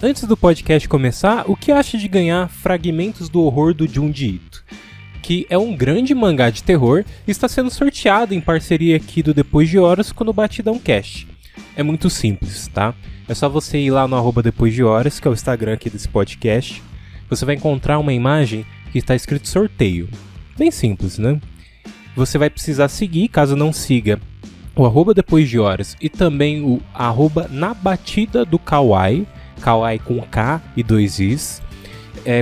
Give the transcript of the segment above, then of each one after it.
Antes do podcast começar, o que acha de ganhar Fragmentos do Horror do Junji Ito? Que é um grande mangá de terror e está sendo sorteado em parceria aqui do Depois de Horas com o Batidão Cast. É muito simples, tá? É só você ir lá no @Depois de Horas, que é o Instagram aqui desse podcast. Você vai encontrar uma imagem que está escrito sorteio. Bem simples, né? Você vai precisar seguir, caso não siga, o @Depois de Horas e também o @Na Batida do Kawaii, Kawaii com K e 2 Is.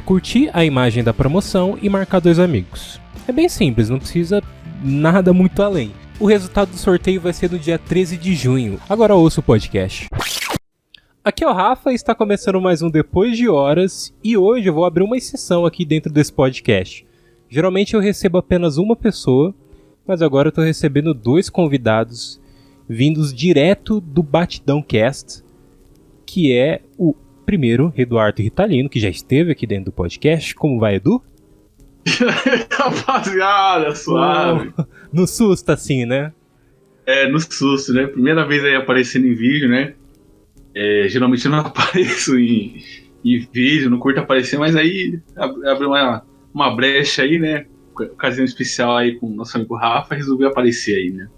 Curtir a imagem da promoção e marcar 2 amigos. É bem simples, não precisa nada muito além. O resultado do sorteio vai ser no dia 13 de junho. Agora ouça o podcast. Aqui é o Rafa e está começando mais um Depois de Horas e hoje eu vou abrir uma exceção aqui dentro desse podcast. Geralmente eu recebo apenas uma pessoa, mas agora eu estou recebendo 2 convidados vindos direto do Batidão Cast, que é o primeiro, Eduardo Ritalino, que já esteve aqui dentro do podcast. Como vai, Edu? Rapaziada, suave. No susto, assim, né? No susto, né? Primeira vez aí aparecendo em vídeo, né? Geralmente eu não apareço em vídeo, não curto aparecer, mas aí abriu uma brecha aí, né? Ocasião especial aí com o nosso amigo Rafa, resolveu aparecer aí, né?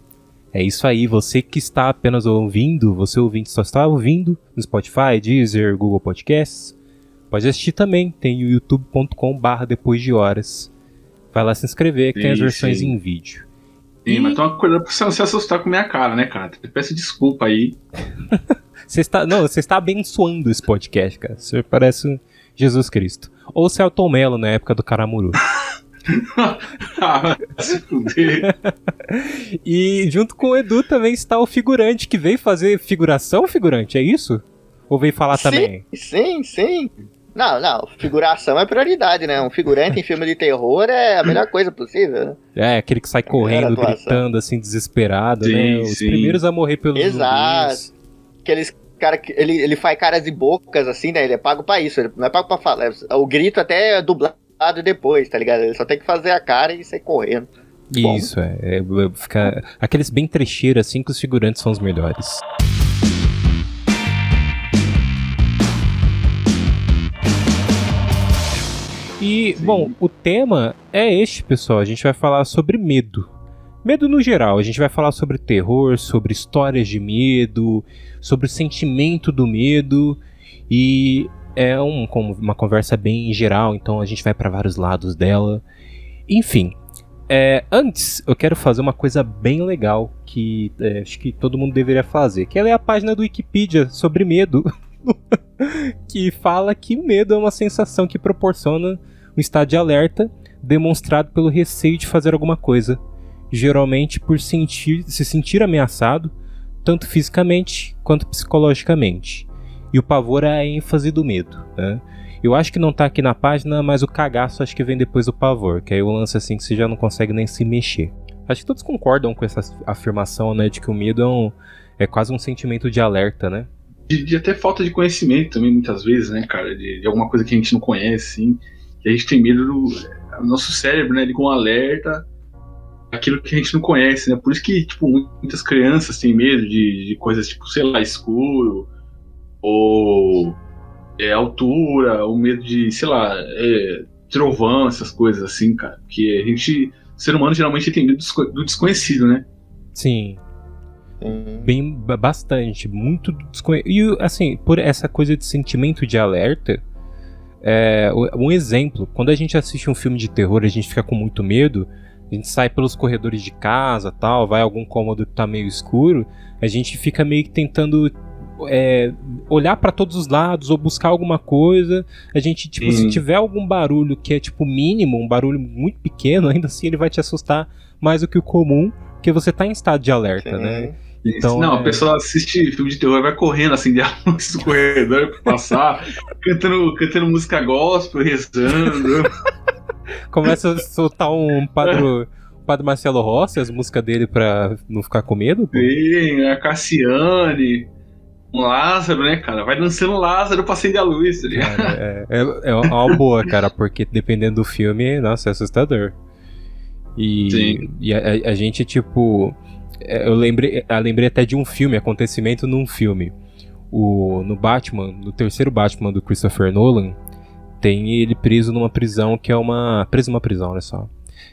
É isso aí, você que está apenas ouvindo, você ouvinte só está ouvindo no Spotify, Deezer, Google Podcasts, pode assistir também, tem o youtube.com/Depois de Horas. Vai lá se inscrever, que tem as versões em vídeo. Sim, mas toma cuidado pra você não se assustar com minha cara, né, cara? Eu peço desculpa aí. Você está abençoando esse podcast, cara. Você parece Jesus Cristo. Ou Celton Mello na época do Caramuru. Se fuder. E junto com o Edu também está o figurante, que veio fazer figuração, figurante, é isso? Ou veio falar também? Sim. Não, figuração é prioridade, né? Um figurante em filme de terror é a melhor coisa possível, né? Aquele que sai correndo, gritando assim, desesperado, sim, né? Os primeiros a morrer pelos zumbis. Aqueles cara que ele faz caras e bocas assim, né? Ele é pago pra isso, ele não é pago pra falar. O grito até é dublado depois, tá ligado? Ele só tem que fazer a cara e sair correndo. Isso, fica aqueles bem trecheiros assim que os figurantes são os melhores. E, bom, o tema é este, pessoal. A gente vai falar sobre medo. Medo no geral. A gente vai falar sobre terror, sobre histórias de medo, sobre o sentimento do medo. E é uma conversa bem geral, então a gente vai para vários lados dela. Enfim, antes eu quero fazer uma coisa bem legal que acho que todo mundo deveria fazer, que é a página do Wikipedia sobre medo, que fala que medo é uma sensação que proporciona um estado de alerta demonstrado pelo receio de fazer alguma coisa, geralmente por se sentir ameaçado, tanto fisicamente quanto psicologicamente. E o pavor é a ênfase do medo, né? Eu acho que não tá aqui na página, mas o cagaço acho que vem depois do pavor, que aí o lance assim que você já não consegue nem se mexer. Acho que todos concordam com essa afirmação, né, de que o medo é quase um sentimento de alerta, né? De até falta de conhecimento também, muitas vezes, né, cara? De alguma coisa que a gente não conhece, assim. E a gente tem medo do nosso cérebro, né, com um alerta aquilo que a gente não conhece, né? Por isso que, tipo, muitas crianças têm medo de coisas, tipo, sei lá, escuro, ou altura, ou medo de, sei lá, trovão, essas coisas assim, cara. Porque o ser humano geralmente tem medo do desconhecido, né? Sim. Bastante, muito desconhecido. E assim, por essa coisa de sentimento de alerta, um exemplo, quando a gente assiste um filme de terror e a gente fica com muito medo, a gente sai pelos corredores de casa, tal, vai a algum cômodo que tá meio escuro, a gente fica meio que tentando olhar pra todos os lados ou buscar alguma coisa. A gente, tipo, se tiver algum barulho que é tipo mínimo, um barulho muito pequeno, ainda assim ele vai te assustar mais do que o comum, porque você tá em estado de alerta, né? Então, a pessoa assiste filme de terror e vai correndo assim de luz do corredor pra passar, cantando música gospel, rezando. Começa a soltar um Padre Marcelo Rossi, as músicas dele pra não ficar com medo? Pô. Sim, a Cassiane, um Lázaro, né, cara? Vai dançando Lázaro pra acender a luz, tá ligado? É uma boa, cara, porque dependendo do filme, nossa, é assustador. E a gente, tipo... Eu lembrei até de um filme, acontecimento num filme. no Batman, no terceiro Batman do Christopher Nolan, tem ele preso numa prisão que é uma prisão, olha só.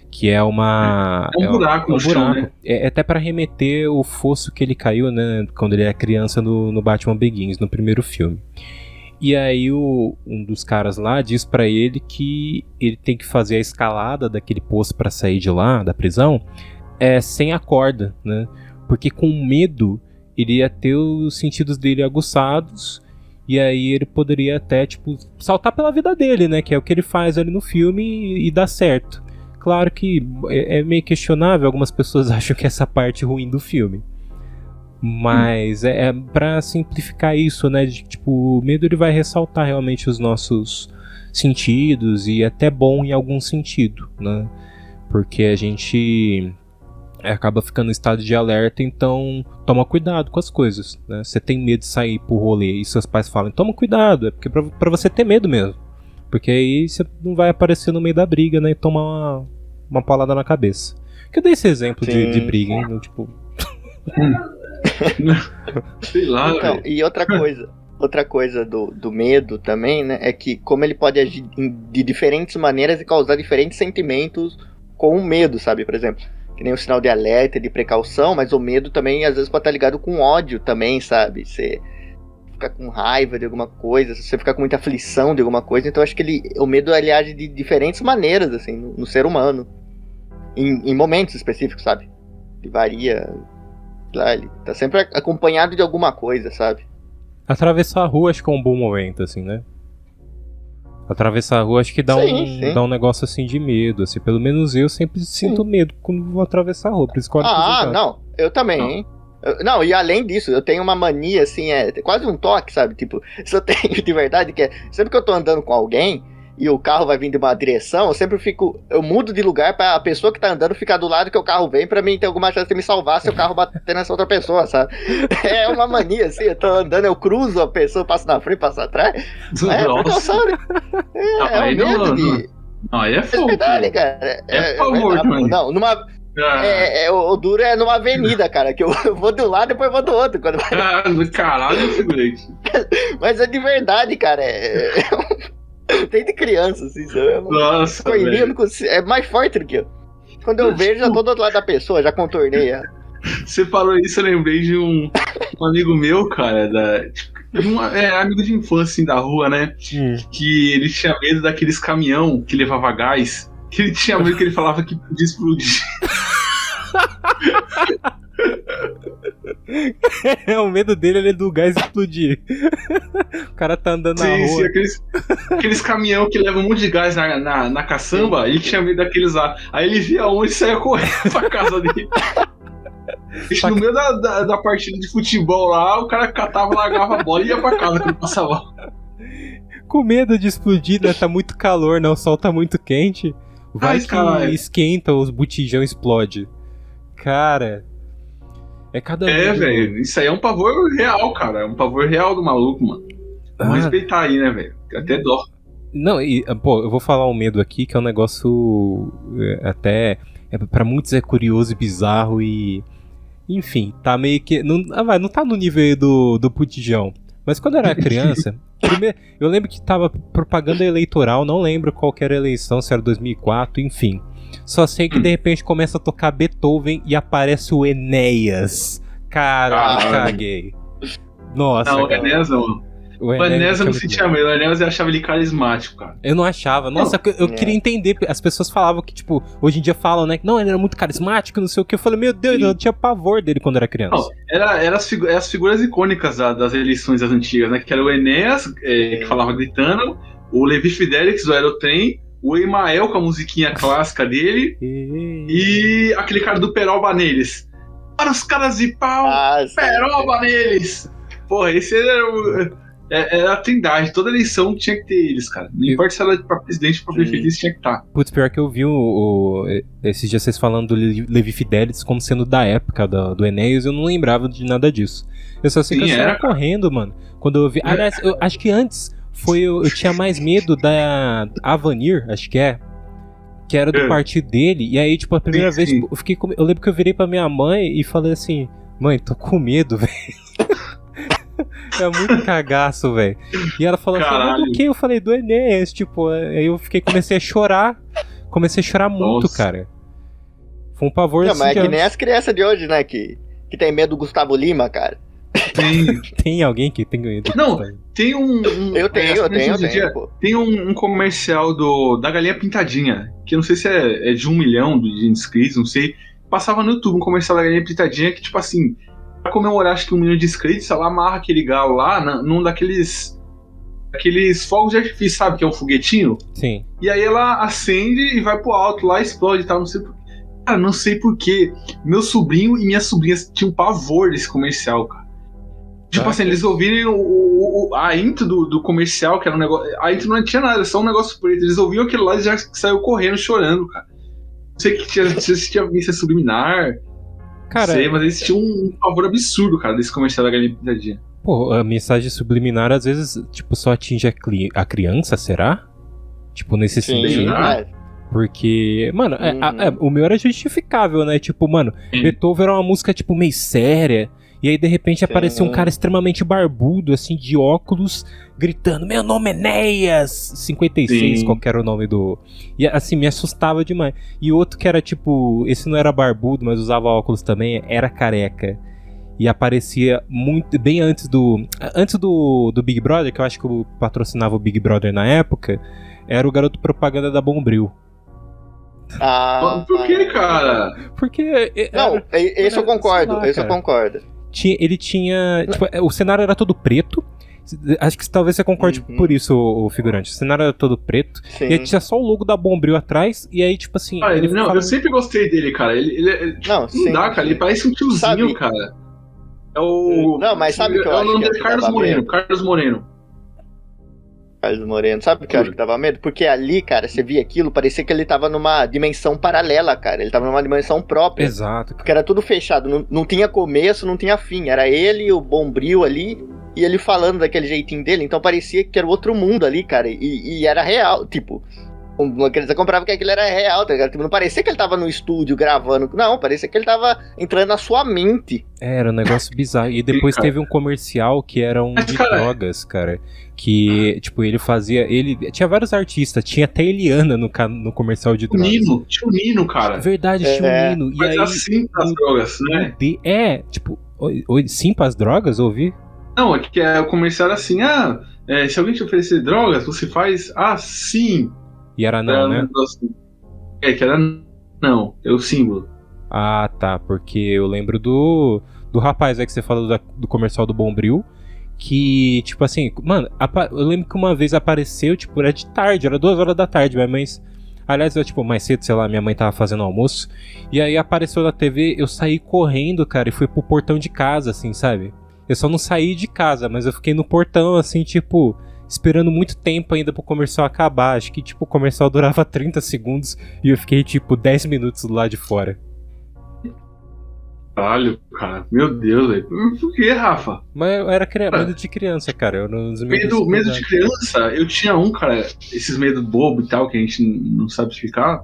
Que é uma... É um buraco no chão, né? É até pra remeter o fosso que ele caiu, né? Quando ele era criança no Batman Begins, no primeiro filme. E aí um dos caras lá diz pra ele que ele tem que fazer a escalada daquele poço pra sair de lá, da prisão, sem a corda, né? Porque com medo ele ia ter os sentidos dele aguçados e aí ele poderia até, tipo, saltar pela vida dele, né? Que é o que ele faz ali no filme e dá certo. Claro que é meio questionável, algumas pessoas acham que essa parte ruim do filme. Mas é pra simplificar isso, né? De, tipo, o medo ele vai ressaltar realmente os nossos sentidos e até bom em algum sentido, né? Porque a gente acaba ficando em estado de alerta, então toma cuidado com as coisas, né? Você tem medo de sair pro rolê e seus pais falam, toma cuidado, é porque pra você ter medo mesmo. Porque aí você não vai aparecer no meio da briga, né? E tomar uma paulada na cabeça. Que eu dei esse exemplo de briga, hein? Tipo... Sei lá, então, véio. E outra coisa do medo também, né? É que como ele pode agir de diferentes maneiras e causar diferentes sentimentos com o medo, sabe? Por exemplo, que nem o sinal de alerta, de precaução, mas o medo também às vezes pode estar ligado com ódio também, sabe? Você ficar com raiva de alguma coisa, se você ficar com muita aflição de alguma coisa, então acho que o medo ele age de diferentes maneiras, assim, no ser humano. Em momentos específicos, sabe? Ele varia. Lá, ele tá sempre acompanhado de alguma coisa, sabe? Atravessar a rua acho que é um bom momento, assim, né? Atravessar a rua acho que dá um negócio assim de medo, assim. Pelo menos eu sempre sinto medo quando vou atravessar a rua. Por isso que não, eu também, hein? Não, e além disso, eu tenho uma mania, assim, quase um toque, sabe? Tipo, se eu tenho de verdade, que é sempre que eu tô andando com alguém e o carro vai vir de uma direção, eu mudo de lugar pra a pessoa que tá andando ficar do lado que o carro vem, pra mim ter alguma chance de me salvar se o carro bater nessa outra pessoa, sabe? É uma mania, assim, eu tô andando, eu cruzo a pessoa, passo na frente, passo atrás. Precaução, né? Não, aí é fogo. É verdade, cara. É favor, também. Não, o duro é numa avenida, cara, que eu vou de um lado e depois vou do outro. Caralho, eu figurante. Mas é de verdade, cara. Tem de criança, assim, sabe? Nossa, velho. É mais forte do que eu. Quando eu vejo, já tô do outro lado da pessoa, já contornei ela. Você falou isso, eu lembrei de um amigo meu, cara, amigo de infância, assim, da rua, né? Que ele tinha medo daqueles caminhão que levava gás. Que ele tinha medo que ele falava que podia explodir. O medo dele é do gás explodir. O cara tá andando na rua. Sim, aqueles caminhão que levam um monte de gás na caçamba, ele tinha medo daqueles lá. Aí ele via onde e saia correndo pra casa dele. No meio da partida de futebol lá, o cara catava, largava a bola e ia pra casa quando passava. Com medo de explodir, né? Tá muito calor, né? O sol tá muito quente. Vai que esquenta, os botijão explode. Cara... velho, isso aí é um pavor real, cara. É um pavor real do maluco, mano. Vamos respeitar aí, né, velho? Até dó. Não, eu vou falar um medo aqui que é um negócio até... pra muitos é curioso e bizarro e... Enfim, tá meio que... Não tá no nível aí do botijão. Mas quando eu era criança... eu lembro que tava propaganda eleitoral, não lembro qual que era a eleição, se era 2004, enfim. Só sei que de repente começa a tocar Beethoven e aparece o Enéas. Cara, caguei. Nossa, não, cara. O Enéas não. O Enéas eu não sentia medo, o Enéas eu achava ele carismático, cara. Eu não achava. Nossa, eu queria entender. As pessoas falavam que, tipo, hoje em dia falam, né? Não, ele era muito carismático, não sei o que. Eu falei, meu Deus, eu tinha pavor dele quando era criança. Não, era as figuras icônicas das eleições das antigas, né? Que era o Enéas, que falava gritando, o Levi Fidelix do Aerotrem, o Emael com a musiquinha clássica dele e aquele cara do Peroba neles. Para os caras de pau, Peroba neles! Porra, esse era a trindade. Toda eleição tinha que ter eles, cara. Não importa se era pra presidente ou pra prefeito, tinha que estar. Putz, pior que eu vi esses dias vocês falando do Levi Fidelix como sendo da época do Enéas, eu não lembrava de nada disso. Eu só sei que eu saía correndo, mano. Quando eu vi... Aliás, eu acho que antes eu tinha mais medo da Avanir, acho que é. Que era do partido dele. E aí, tipo, a primeira vez eu lembro que eu virei pra minha mãe e falei assim: mãe, tô com medo, velho. É muito cagaço, velho. E ela falou assim, mas do que? Eu falei, do Enéas, tipo, aí eu comecei a chorar. Comecei a chorar muito, Nossa. cara. Foi um pavor Não, assim. mas é que nem as crianças de hoje, né? Que tem medo do Gustavo Lima, cara. Tem alguém que tem medo? Não, tem Eu tenho, pô. Tem um comercial da Galinha Pintadinha, que eu não sei se é de 1 milhão de inscritos, não sei. Passava no YouTube um comercial da Galinha Pintadinha que, tipo assim, pra comemorar acho que 1 milhão de inscritos, ela amarra aquele galo lá num daqueles fogos de artifício, sabe? Que é um foguetinho. Sim. E aí ela acende e vai pro alto lá, explode e tal, não sei por quê. Cara, não sei porquê. Meu sobrinho e minha sobrinha tinham pavor desse comercial, cara. Tipo assim, eles ouviram a intro do comercial, que era um negócio. A intro não tinha nada, era só um negócio preto. Eles ouviram aquilo lá e já saiu correndo, chorando, cara. Não sei que se tinha visto subliminar. Cara, não sei, mas eles tinham um pavor absurdo, cara, desse comercial da Galinha Pintadinha. Pô, a mensagem subliminar às vezes, tipo, só atinge a criança, será? Tipo, nesse sentido. Porque, mano, o meu era justificável, né? Tipo, mano, Beethoven era uma música, tipo, meio séria. E aí, de repente, apareceu um cara extremamente barbudo, assim, de óculos, gritando, meu nome é Enéas! 56, qual que era o nome do... E, assim, me assustava demais. E outro que era, tipo, esse não era barbudo, mas usava óculos também, era careca. E aparecia muito, bem antes do Big Brother, que eu acho que eu patrocinava o Big Brother na época, era o garoto propaganda da Bombril. Por que, cara? Porque... Não, esse eu concordo, eu concordo. Ele tinha... Tipo, o cenário era todo preto. Acho que talvez você concorde por isso, o figurante. O cenário era todo preto. Sim. E aí tinha só o logo da Bombril atrás. E aí, tipo assim... eu sempre gostei dele, cara. Ele não dá, cara. Ele parece um tiozinho, sabe? Cara. É o... Não, mas sabe o que eu acho? É o nome dele, Carlos Moreno. Carlos Moreno. Sabe o que eu acho que dava medo? Porque ali, cara, você via aquilo, parecia que ele tava numa dimensão paralela, cara. Ele tava numa dimensão própria. Exato. Porque era tudo fechado, não tinha começo, não tinha fim. Era ele, o Bombril ali, e ele falando daquele jeitinho dele. Então parecia que era outro mundo ali, cara. E era real, tipo... Uma criança comprava que aquilo era real, tá ligado? Tipo, não parecia que ele tava no estúdio gravando. Não, parecia que ele tava entrando na sua mente. Era um negócio bizarro. E depois teve um comercial que era de drogas, cara. Que, tipo, ele fazia... Tinha vários artistas. Tinha até Eliana no comercial de drogas. Tinha o Nino, cara. Verdade, tinha o Nino. E aí, assim as drogas, né? Tipo... Sim pras drogas, ouvi? Não, é que o comercial era assim. Se alguém te oferecer drogas, você faz sim. E era não, né? Que era não, é o símbolo. Ah, tá, porque eu lembro do rapaz aí que você falou do comercial do Bombril, que, tipo assim, mano, eu lembro que uma vez apareceu, tipo, era de tarde, era 2 horas da tarde, mas aliás, eu, tipo, mais cedo, sei lá, minha mãe tava fazendo almoço, e aí apareceu na TV, eu saí correndo, cara, e fui pro portão de casa, assim, sabe? Eu só não saí de casa, mas eu fiquei no portão, assim, tipo... esperando muito tempo ainda pro comercial acabar. Acho que, tipo, o comercial durava 30 segundos e eu fiquei, tipo, 10 minutos do lado de fora. Caralho, cara. Meu Deus, velho. Por que, Rafa? Mas eu era medo de criança, cara. Eu não medo de criança? Eu tinha cara, esses medos bobo e tal, que a gente não sabe explicar.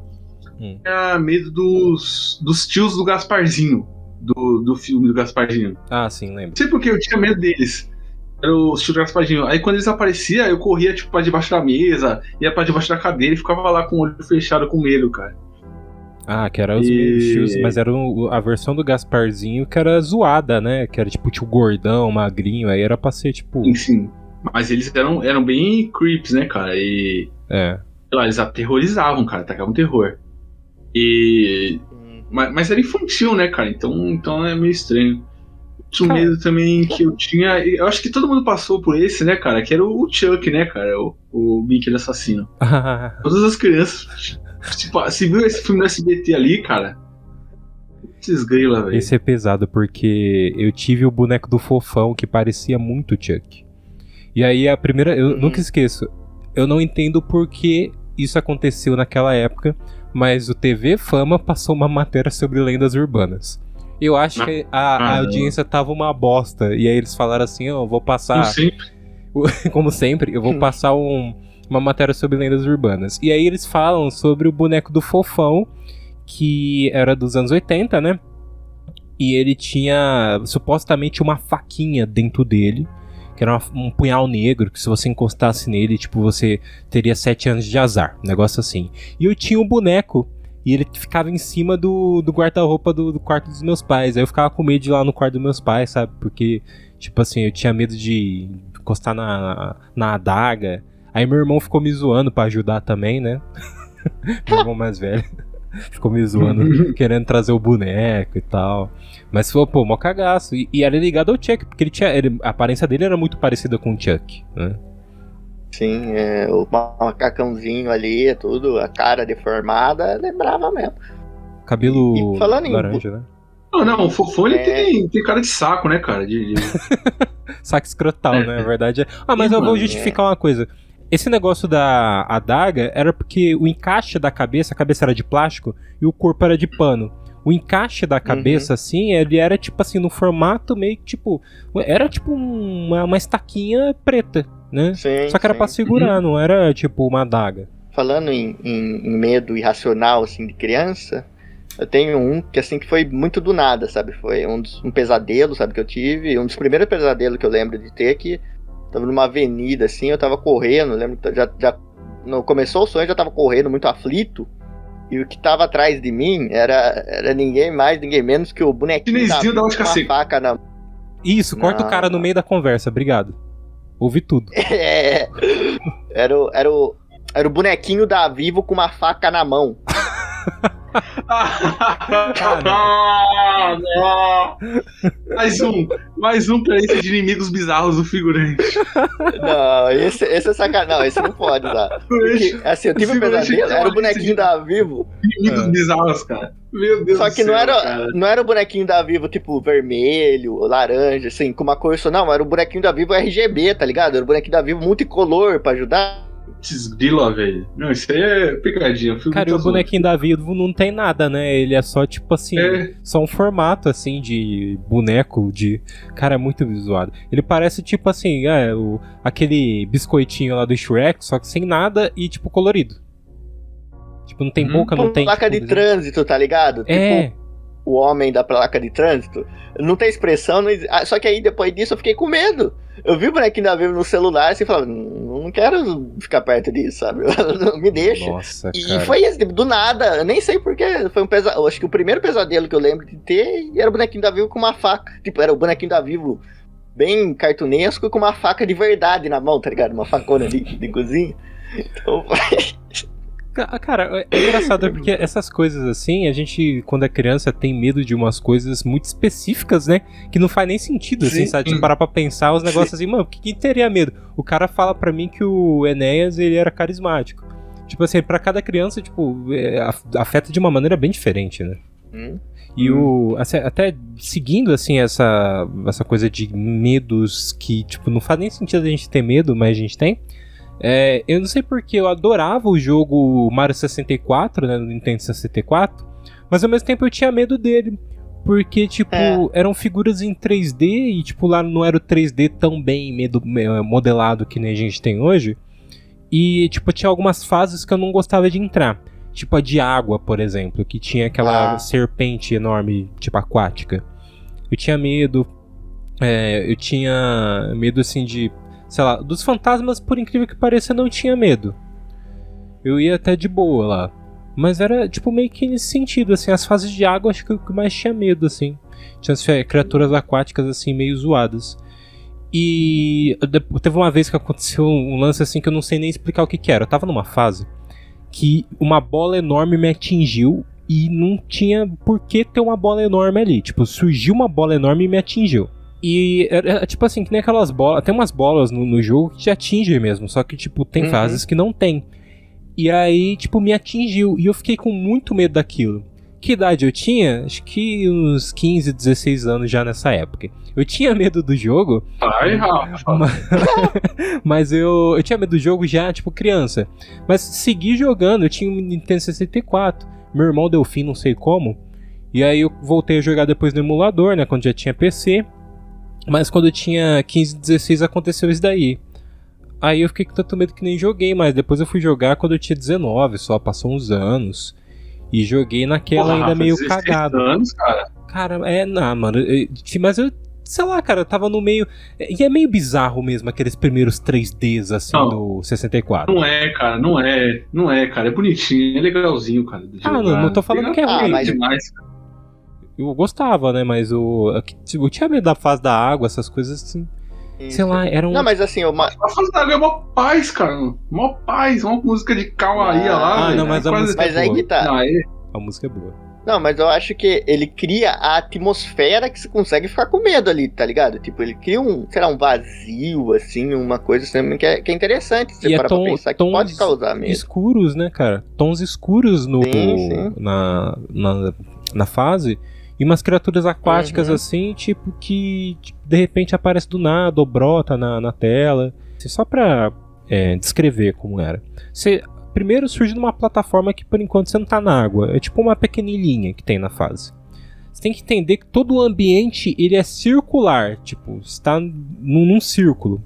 Tinha medo dos tios do Gasparzinho. Do filme do Gasparzinho. Ah, sim, lembro. Não sei porque eu tinha medo deles. Era o tio Gasparzinho. Aí quando eles apareciam, eu corria, tipo, pra debaixo da mesa, ia pra debaixo da cadeira e ficava lá com o olho fechado com medo, cara. Ah, que era os tios, mas era a versão do Gasparzinho que era zoada, né? Que era tipo tio gordão, magrinho, aí era pra ser tipo... Sim. Mas eles eram bem creeps, né, cara? E... sei lá, eles aterrorizavam, cara, tacavam terror. Mas era infantil, né, cara? Então é meio estranho. Outro medo também que eu tinha... Eu acho que todo mundo passou por esse, né, cara? Que era o Chuck, né, cara? O brinquedo assassino. Todas as crianças... Tipo, você viu esse filme no SBT ali, cara? Desgrila, velho. Esse é pesado, porque eu tive o boneco do Fofão que parecia muito Chuck. E aí a primeira... Eu nunca esqueço. Eu não entendo por que isso aconteceu naquela época, mas o TV Fama passou uma matéria sobre lendas urbanas. Eu acho que a audiência tava uma bosta. E aí eles falaram assim, eu vou passar... Como sempre, eu vou passar uma matéria sobre lendas urbanas. E aí eles falam sobre o boneco do Fofão, que era dos anos 80, né? E ele tinha supostamente uma faquinha dentro dele, que era um punhal negro, que se você encostasse nele, tipo, você teria 7 anos de azar, um negócio assim. E eu tinha um boneco, e ele ficava em cima do guarda-roupa do quarto dos meus pais. Aí eu ficava com medo de ir lá no quarto dos meus pais, sabe? Porque, tipo assim, eu tinha medo de encostar na adaga. Aí meu irmão ficou me zoando pra ajudar também, né? Meu irmão mais velho ficou me zoando, querendo trazer o boneco e tal. Mas foi, pô, mó cagaço. E era ligado ao Chuck, porque a aparência dele era muito parecida com o Chuck, né? Sim, o macacãozinho ali, tudo, a cara deformada, lembrava mesmo. Cabelo falando laranja, né? Não, o Fofone tem cara de saco, né, cara? Saco escrotal, né? A verdade é. Mas eu vou justificar uma coisa. Esse negócio da adaga era porque o encaixe da cabeça, a cabeça era de plástico e o corpo era de pano. O encaixe da cabeça, assim, ele era tipo assim, no formato meio que tipo. Era tipo uma estaquinha preta, né? Sim, só que era pra segurar, não era tipo uma adaga. Falando em medo irracional, assim, de criança, eu tenho um que, assim, que foi muito do nada, sabe? Foi um pesadelo, sabe, que eu tive. Um dos primeiros pesadelos que eu lembro de ter, que tava numa avenida, assim, eu tava correndo, lembro que não começou o sonho, eu já tava correndo muito aflito. E o que tava atrás de mim era ninguém mais, ninguém menos que o bonequinho da Ótica com uma faca na... Isso, corta o cara no meio da conversa, obrigado. Ouvi tudo. Era o bonequinho da Vivo com uma faca na mão. Mais um pra esse de inimigos bizarros do figurante. Não, esse é sacanagem. Não, esse não pode usar. Porque, assim, eu tive um pesadelo, era o bonequinho da Vivo. Inimigos bizarros, cara. Meu Deus do céu. Só que não era o bonequinho da Vivo, tipo, vermelho, laranja, assim, com uma cor só. Não, era o bonequinho da Vivo RGB, tá ligado? Era o bonequinho da Vivo multicolor pra ajudar. Desgrila, velho. Não, isso aí é pegadinha. Cara, e o bonequinho da Vivo não tem nada, né? Ele é só, tipo assim, só um formato, assim, de boneco, Cara, é muito visuado. Ele parece, tipo assim, aquele biscoitinho lá do Shrek, só que sem nada e, tipo, colorido. Tipo, não tem boca, não tem... placa de trânsito, tá ligado? Tipo, o homem da placa de trânsito. Não tem expressão, só que aí, depois disso, eu fiquei com medo. Eu vi o bonequinho da Vivo no celular, assim, e falava, não quero ficar perto disso, sabe? Não me deixa. Nossa, e cara. foi isso, do nada, eu nem sei porquê. Foi um pesadelo. Acho que o primeiro pesadelo que eu lembro de ter era o bonequinho da Vivo com uma faca. Tipo, era o bonequinho da Vivo bem cartunesco com uma faca de verdade na mão, tá ligado? Uma facona de cozinha. Então Cara, é engraçado porque essas coisas assim, a gente, quando é criança, tem medo de umas coisas muito específicas, né? Que não faz nem sentido, assim, sabe? Tipo, parar pra pensar os negócios assim, mano, que teria medo? O cara fala pra mim que o Enéas, ele era carismático. Tipo assim, pra cada criança, tipo, afeta de uma maneira bem diferente, né? E até seguindo, assim, essa coisa de medos que, tipo, não faz nem sentido a gente ter medo, mas a gente tem. Eu não sei porque eu adorava o jogo Mario 64, né, no Nintendo 64, mas ao mesmo tempo eu tinha medo dele, porque, tipo, eram figuras em 3D e, tipo, lá não era o 3D tão bem modelado que nem a gente tem hoje, e, tipo, tinha algumas fases que eu não gostava de entrar, tipo a de água, por exemplo, que tinha aquela serpente enorme, tipo, aquática. Eu tinha medo, assim, de... Sei lá, dos fantasmas, por incrível que pareça, eu não tinha medo. Eu ia até de boa lá. Mas era, tipo, meio que nesse sentido, assim. As fases de água, acho que eu mais tinha medo, assim. Tinha as criaturas aquáticas, assim, meio zoadas. E teve uma vez que aconteceu um lance, assim, que eu não sei nem explicar o que era. Eu tava numa fase que uma bola enorme me atingiu e não tinha por que ter uma bola enorme ali. Tipo, surgiu uma bola enorme e me atingiu. E é tipo assim, que nem aquelas bolas. Tem umas bolas no jogo que te atingem mesmo. Só que, tipo, tem fases que não tem. E aí, tipo, me atingiu. E eu fiquei com muito medo daquilo. Que idade eu tinha? Acho que uns 15, 16 anos já nessa época. Eu tinha medo do jogo. Ai, Rafa. Mas eu tinha medo do jogo já, tipo, criança. Mas segui jogando. Eu tinha um Nintendo 64. Meu irmão deu fim, não sei como. E aí eu voltei a jogar depois no emulador, né? Quando já tinha PC. Mas quando eu tinha 15, 16 aconteceu isso daí. Aí eu fiquei com tanto medo que nem joguei, mas depois eu fui jogar quando eu tinha 19, só passou uns anos. E joguei naquela ainda Rafa, meio cagado. Anos, cara? Cara, não, mano. Mas eu sei lá, cara, tava no meio... E é meio bizarro mesmo, aqueles primeiros 3Ds, assim, do 64. Não é, cara, não é, cara. É bonitinho, é legalzinho, cara. Não tô falando que é ruim. mas demais. Eu gostava, né, mas eu tinha medo da fase da água, essas coisas, assim... Sei lá, era um... Não, mas assim, A fase da água é mó paz, cara. Mó paz, uma música de calmaria lá. não, mas a música é boa. aí que tá. A música é boa. Não, mas eu acho que ele cria a atmosfera que você consegue ficar com medo ali, tá ligado? Tipo, ele cria um vazio, assim, uma coisa assim, que é interessante. Você para pra pensar que pode causar medo. Escuros, né, cara? Tons escuros Sim. Na fase. E umas criaturas aquáticas assim, tipo, que de repente aparece do nada ou brota na tela. Só pra descrever como era. Você primeiro surge numa plataforma que por enquanto você não tá na água. É tipo uma pequenininha que tem na fase. Você tem que entender que todo o ambiente ele é circular. Tipo, você tá num círculo.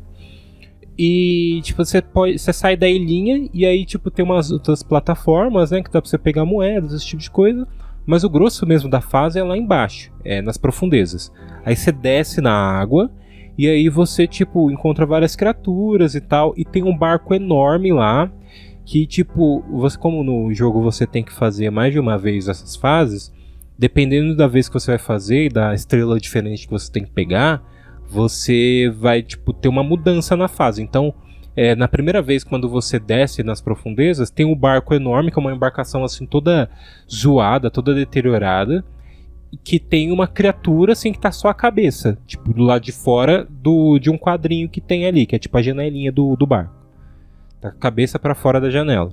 E tipo, você sai da ilhinha e aí tipo tem umas outras plataformas, né, que dá pra você pegar moedas, esse tipo de coisa. Mas o grosso mesmo da fase é lá embaixo, nas profundezas. Aí você desce na água e aí você tipo encontra várias criaturas e tal, e tem um barco enorme lá que tipo, você, como no jogo você tem que fazer mais de uma vez essas fases, dependendo da vez que você vai fazer e da estrela diferente que você tem que pegar, você vai tipo ter uma mudança na fase. Então, na primeira vez, quando você desce nas profundezas, tem um barco enorme, que é uma embarcação assim toda zoada, toda deteriorada, que tem uma criatura assim que tá só a cabeça, tipo, do lado de fora de um quadrinho que tem ali, que é tipo a janelinha do barco. Tá com a cabeça pra fora da janela.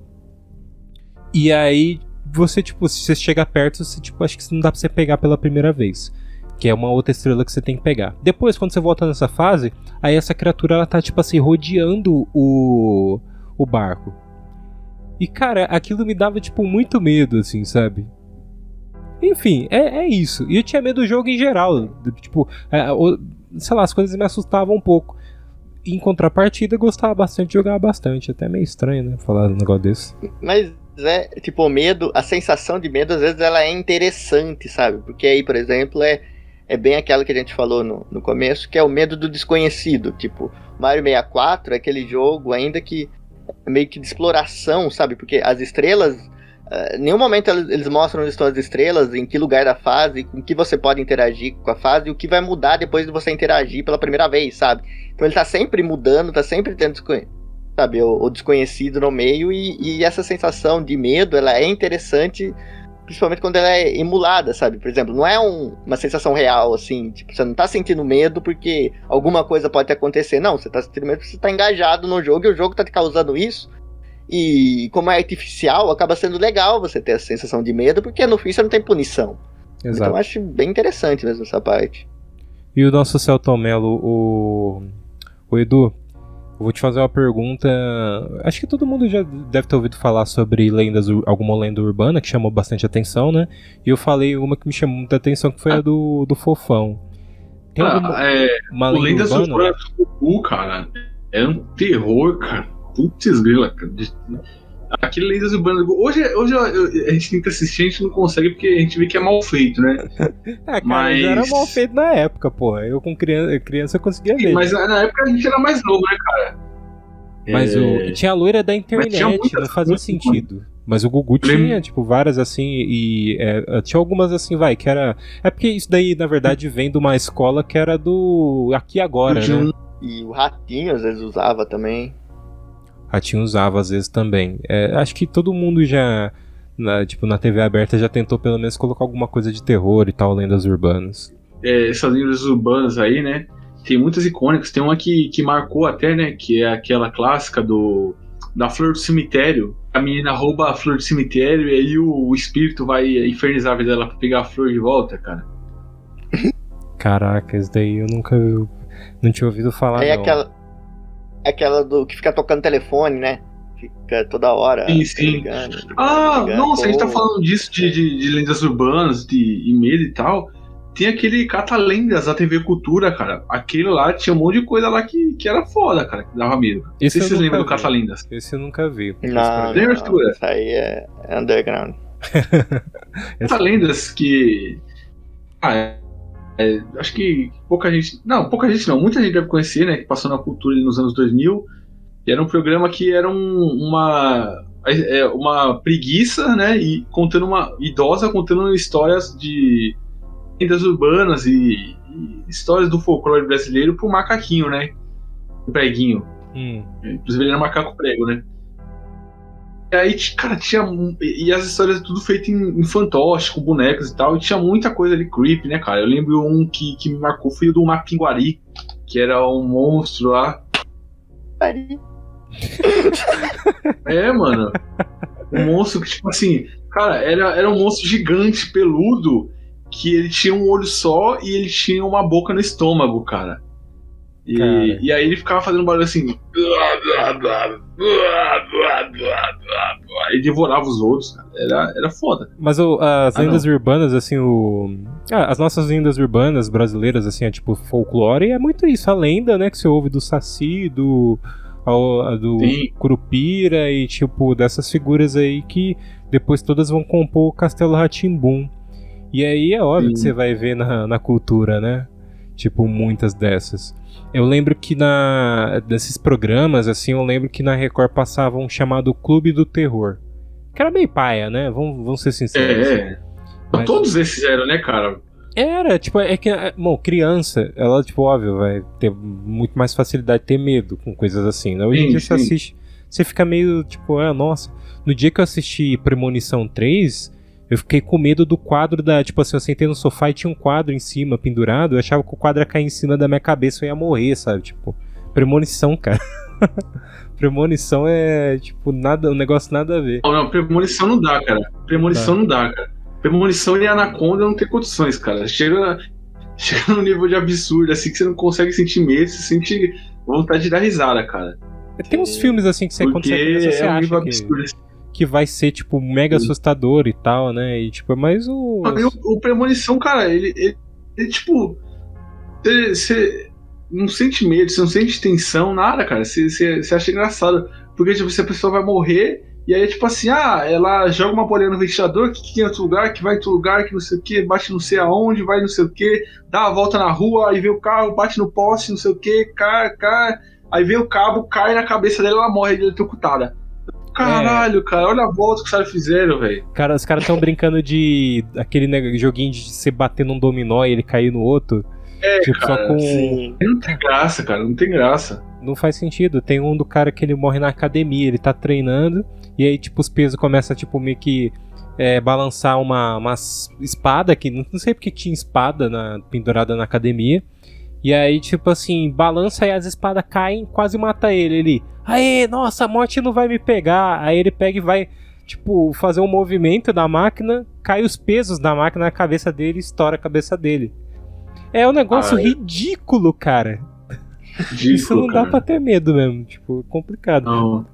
E aí, você, tipo, se você chega perto, você, tipo, acho que não dá pra você pegar pela primeira vez. Que é uma outra estrela que você tem que pegar. Depois, quando você volta nessa fase, aí essa criatura, ela tá, tipo assim, rodeando o barco. E, cara, aquilo me dava, tipo, muito medo, assim, sabe? Enfim, é isso. E eu tinha medo do jogo em geral. Tipo, sei lá, as coisas me assustavam um pouco. Em contrapartida, eu gostava bastante, jogava bastante. Até meio estranho, né, falar um negócio desse. Mas tipo, o medo, a sensação de medo, às vezes, ela é interessante, sabe? Porque aí, por exemplo, é bem aquela que a gente falou no começo, que é o medo do desconhecido. Tipo, Mario 64 é aquele jogo ainda que é meio que de exploração, sabe? Porque as estrelas, em nenhum momento eles mostram onde estão as estrelas, em que lugar da fase, com que você pode interagir com a fase, e o que vai mudar depois de você interagir pela primeira vez, sabe? Então ele tá sempre mudando, tá sempre tendo, sabe, o desconhecido no meio, e essa sensação de medo, ela é interessante, principalmente quando ela é emulada, sabe? Por exemplo, não é uma sensação real, assim, tipo, você não tá sentindo medo porque alguma coisa pode acontecer, não, você tá sentindo medo porque você tá engajado no jogo, e o jogo tá te causando isso, e como é artificial, acaba sendo legal você ter essa sensação de medo, porque no fim você não tem punição. Exato. Então eu acho bem interessante mesmo essa parte. E o nosso Celton Mello, o Edu, eu vou te fazer uma pergunta. Acho que todo mundo já deve ter ouvido falar sobre alguma lenda urbana que chamou bastante atenção, né? E eu falei uma que me chamou muita atenção, que foi a do Fofão. Tem uma lenda Lendas urbana? Urbanas do Goku, cara, é um terror, cara. Putz grila, cara. Aquele Lendas Urbanas do Goku. Hoje a gente tenta assistir, a gente não consegue porque a gente vê que é mal feito, né? Cara, já era mal feito na época, pô. Eu com criança eu conseguia ver. Mas na época a gente era mais novo, né, cara? Mas tinha a loira da internet, não fazia sentido. Mas o Gugu tinha, tipo, várias assim, e tinha algumas assim, que era... É porque isso daí, na verdade, vem de uma escola que era do Aqui e Agora, né? E o Ratinho, às vezes, usava também. Ratinho usava, às vezes, também. Acho que todo mundo já, na TV aberta, já tentou, pelo menos, colocar alguma coisa de terror e tal, lendas urbanas. Essas lendas urbanas aí, né? Tem muitas icônicas. Tem uma que marcou até, né? Que é aquela clássica da flor do cemitério. A menina rouba a flor do cemitério e aí o espírito vai infernizar a vida dela pra pegar a flor de volta, cara. Caraca, isso daí eu nunca não tinha ouvido falar, não. Aquela do que fica tocando telefone, né? Fica toda hora. Sim. Ligando, nossa, a gente tá falando disso de lendas urbanas e medo e tal. Tem aquele Catalendas da TV Cultura, cara. Aquele lá tinha um monte de coisa lá que era foda, cara, que dava medo. Não sei se vocês lembram do Catalendas. Esse eu nunca vi. Não, isso aí é underground. Catalendas que... Acho que pouca gente não, muita gente deve conhecer, né, que passou na cultura ali nos anos 2000, e era um programa que era uma preguiça, né, e contando uma idosa contando histórias de lendas urbanas e histórias do folclore brasileiro pro macaquinho, né, o preguinho. Inclusive ele era macaco prego, né. E aí, cara, tinha. E as histórias tudo feito em fantoche, com bonecos e tal. E tinha muita coisa ali creepy, né, cara? Eu lembro um que me marcou foi o do Mapinguari, que era um monstro lá. Mano. Um monstro que, tipo assim, cara, era um monstro gigante, peludo, que ele tinha um olho só e ele tinha uma boca no estômago, cara. E aí ele ficava fazendo barulho assim. E devorava os outros, cara. Era foda. Mas as lendas urbanas, assim, as nossas lendas urbanas brasileiras, assim, é tipo folclore, é muito isso. A lenda, né, que você ouve do Saci, do Curupira e, tipo, dessas figuras aí que depois todas vão compor o Castelo Rá-Tim-Bum. E aí é óbvio que você vai ver na cultura, né? Tipo, muitas dessas. Eu lembro que desses programas, assim, eu lembro que na Record passava um chamado Clube do Terror. Que era meio paia, né? Vamos ser sinceros. Mas todos esses eram, né, cara? Era, tipo, é que, bom, criança, ela, tipo, óbvio, vai ter muito mais facilidade de ter medo com coisas assim, né? Hoje em dia você assiste, você fica meio, tipo, nossa. No dia que eu assisti Premonição 3... eu fiquei com medo do quadro tipo assim, eu sentei no sofá e tinha um quadro em cima, pendurado, eu achava que o quadro ia cair em cima da minha cabeça e eu ia morrer, sabe? Tipo, premonição, cara. Premonição é, tipo, um negócio nada a ver. Não, premonição não dá, cara. Não dá, cara. Premonição e Anaconda não tem condições, cara. Chega num nível de absurdo, assim, que você não consegue sentir medo, você sente vontade de dar risada, cara. Tem uns filmes, assim, que você, quando você pensa, você acha absurdo, que vai ser, tipo, mega assustador e tal, né? E, tipo, mas o Premonição, cara, ele tipo... Você não sente medo, você não sente tensão, nada, cara. Você acha engraçado. Porque, tipo, se a pessoa vai morrer, e aí, tipo assim, ela joga uma bolinha no ventilador, que em outro lugar, que vai em outro lugar, que não sei o que, bate não sei aonde, vai não sei o que, dá a volta na rua, aí vem o carro, bate no poste, não sei o que, cai, aí vem o cabo, cai na cabeça dela, ela morre eletrocutada. Caralho, cara, olha a volta que os caras fizeram, velho. Cara, os caras estão brincando de aquele joguinho de você bater num dominó e ele cair no outro. Tipo, cara, só com... sim. Não tem graça, cara, não tem graça. Não faz sentido. Tem um do cara que ele morre na academia, ele tá treinando, e aí, tipo, os pesos começam, tipo, meio que balançar uma espada, que não sei porque tinha espada pendurada na academia. E aí, tipo assim, balança e as espadas caem, quase mata ele. Ele, aê, nossa, a morte não vai me pegar. Aí ele pega e vai, tipo, fazer um movimento da máquina, cai os pesos da máquina na cabeça dele e estoura a cabeça dele. É um negócio ridículo, cara. Ridículo, isso não dá pra ter medo mesmo, tipo, complicado. Não.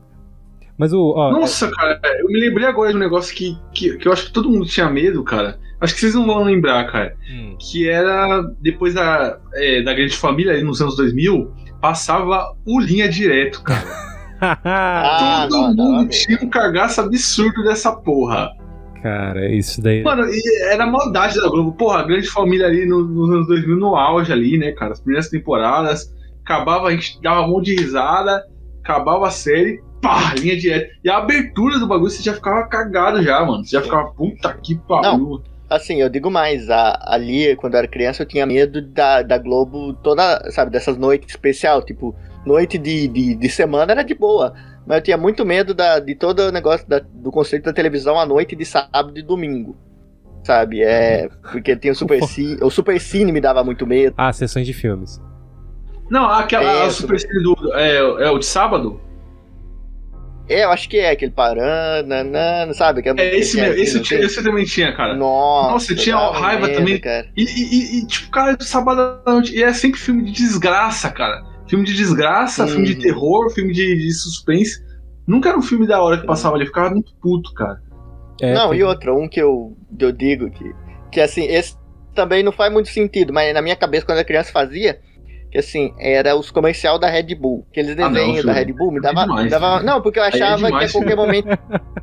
Mas Nossa, cara, eu me lembrei agora de um negócio que eu acho que todo mundo tinha medo, cara. Acho que vocês não vão lembrar, cara. Que era, depois da Grande Família, ali nos anos 2000, passava o Linha Direto, cara. Todo mundo tinha um cagaço absurdo dessa porra. Cara, isso daí... Mano, e era maldade da Globo. Porra, a Grande Família ali nos anos 2000, no auge ali, né, cara? As primeiras temporadas. Acabava, a gente dava um monte de risada. Acabava a série. Pá, Linha Direta. E a abertura do bagulho, você já ficava cagado já, mano. Você já ficava, puta que pariu. Não, assim, eu digo mais. Ali, quando eu era criança, eu tinha medo da Globo toda, sabe, dessas noites especial. Tipo, noite de semana era de boa. Mas eu tinha muito medo de todo o negócio do conceito da televisão à noite de sábado e domingo. Sabe? Porque tem o Super Cine me dava muito medo. Sessões de filmes. Não, aquela Super Cine é o de sábado? Eu acho que é aquele Paranã, sabe? Que esse mesmo, esse também tinha, cara. Nossa, eu tinha raiva também. Cara. E tipo, cara, sábado à noite. E é sempre filme de desgraça, cara. Filme de desgraça, filme de terror, filme de suspense. Nunca era um filme da hora que passava ali, ficava muito puto, cara. E outra, um que eu digo que assim, esse também não faz muito sentido, mas na minha cabeça quando eu era criança fazia, que assim, era os comerciais da Red Bull. Aqueles desenhos da Red Bull me dava. Não, porque eu achava que a qualquer momento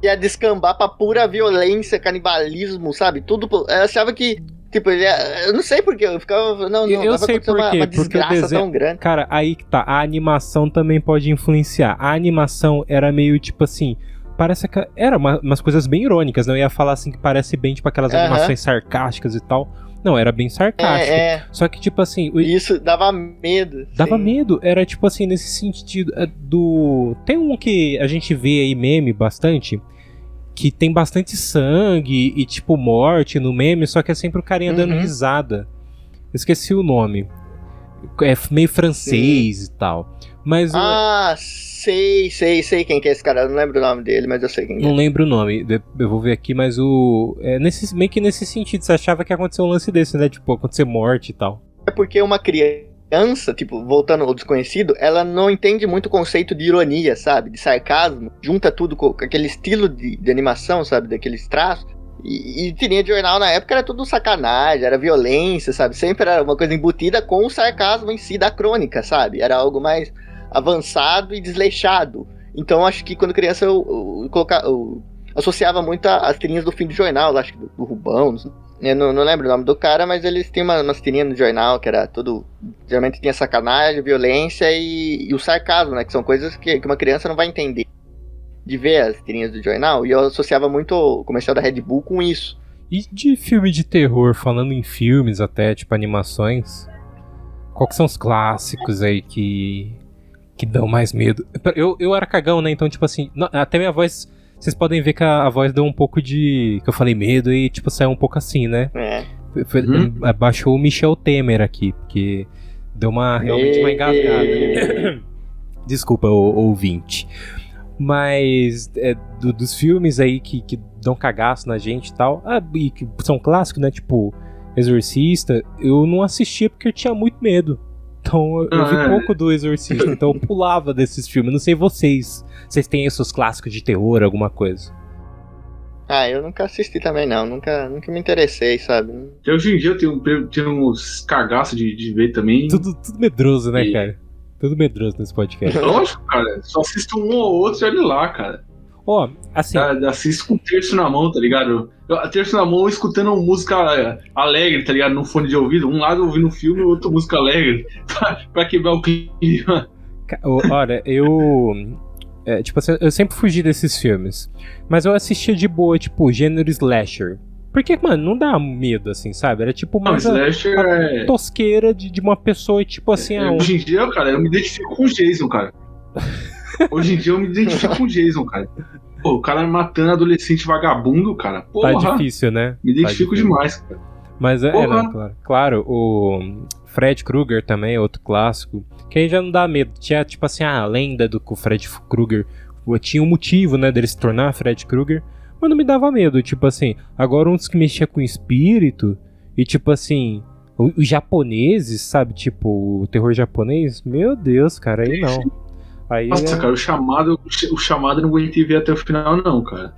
ia descambar pra pura violência, canibalismo, sabe? Tudo. Eu achava que Tipo, eu não sei porquê, eu ficava. Não, eu vai sei acontecer por quê, uma porque o desgraça desenho... tão grande. Cara, aí que tá, a animação também pode influenciar. A animação era meio tipo assim, parece que era umas coisas bem irônicas, não? Eu ia falar assim que parece bem tipo aquelas animações sarcásticas e tal. Não, era bem sarcástico. Só que tipo assim... Isso dava medo. Dava medo, era tipo assim, nesse sentido tem um que a gente vê aí meme bastante, que tem bastante sangue e tipo morte no meme, só que é sempre o carinha dando risada. Esqueci o nome. É meio francês e tal. Mas sei quem que é esse cara. Eu não lembro o nome dele, mas eu sei quem é. Não lembro o nome, eu vou ver aqui, mas meio que nesse sentido, você achava que ia acontecer um lance desse, né? Tipo, acontecer morte e tal. É porque uma criança, tipo, voltando ao desconhecido, ela não entende muito o conceito de ironia, sabe? De sarcasmo. Junta tudo com aquele estilo de animação, sabe? Daqueles traços. E tirinha de jornal na época era tudo sacanagem, era violência, sabe? Sempre era uma coisa embutida com o sarcasmo em si da crônica, sabe? Era algo mais avançado e desleixado. Então acho que quando criança eu associava muito as tirinhas do fim do jornal, acho que do Rubão, eu não lembro o nome do cara, mas eles tinham umas tirinhas no jornal que era tudo, geralmente tinha sacanagem, violência e o sarcasmo, né? Que são coisas que uma criança não vai entender de ver as tirinhas do jornal, e eu associava muito o comercial da Red Bull com isso. E de filme de terror, falando em filmes até, tipo animações, qual que são os clássicos aí que dão mais medo? Eu era cagão, né, então tipo assim, até minha voz, vocês podem ver que a voz deu um pouco de, que eu falei medo e tipo saiu um pouco assim, né? Baixou o Michel Temer aqui, porque deu realmente uma engasgada. Desculpa, ouvinte. Mas dos filmes aí que dão cagaço na gente e tal, e que são clássicos, né? Tipo, Exorcista, eu não assistia porque eu tinha muito medo. Então eu vi pouco do Exorcista, então eu pulava desses filmes. Não sei vocês têm esses clássicos de terror, alguma coisa? Eu nunca assisti também não, nunca me interessei, sabe? Hoje em dia eu tenho uns cagaços de ver também. Tudo medroso, né, cara? Tudo medroso nesse podcast. Lógico, cara. Só assisto um ou outro e olha lá, cara. Assim... Assisto com um terço na mão, tá ligado? Terço na mão escutando música alegre, tá ligado? No fone de ouvido. Um lado ouvindo filme e o outro música alegre. pra quebrar o clima. Olha, tipo assim, eu sempre fugi desses filmes. Mas eu assistia de boa, tipo, gênero slasher. Porque, mano, não dá medo, assim, sabe? Era tipo uma tosqueira de uma pessoa, tipo assim... Hoje em dia, cara, eu me identifico com o Jason, cara. Hoje em dia eu me identifico com o Jason, cara. Pô, o cara matando adolescente vagabundo, cara. Porra, tá difícil, né? Me identifico demais, cara. Mas claro, o Fred Krueger também é outro clássico. Que aí já não dá medo. Tinha, tipo assim, a lenda do Fred Krueger. Tinha um motivo, né, dele se tornar Fred Krueger. Mas não me dava medo, tipo assim, agora uns que mexia com espírito, e tipo assim, os japoneses, sabe, tipo, o terror japonês, meu Deus, cara, aí não. Aí nossa, cara, o chamado eu não aguentei ver até o final não, cara.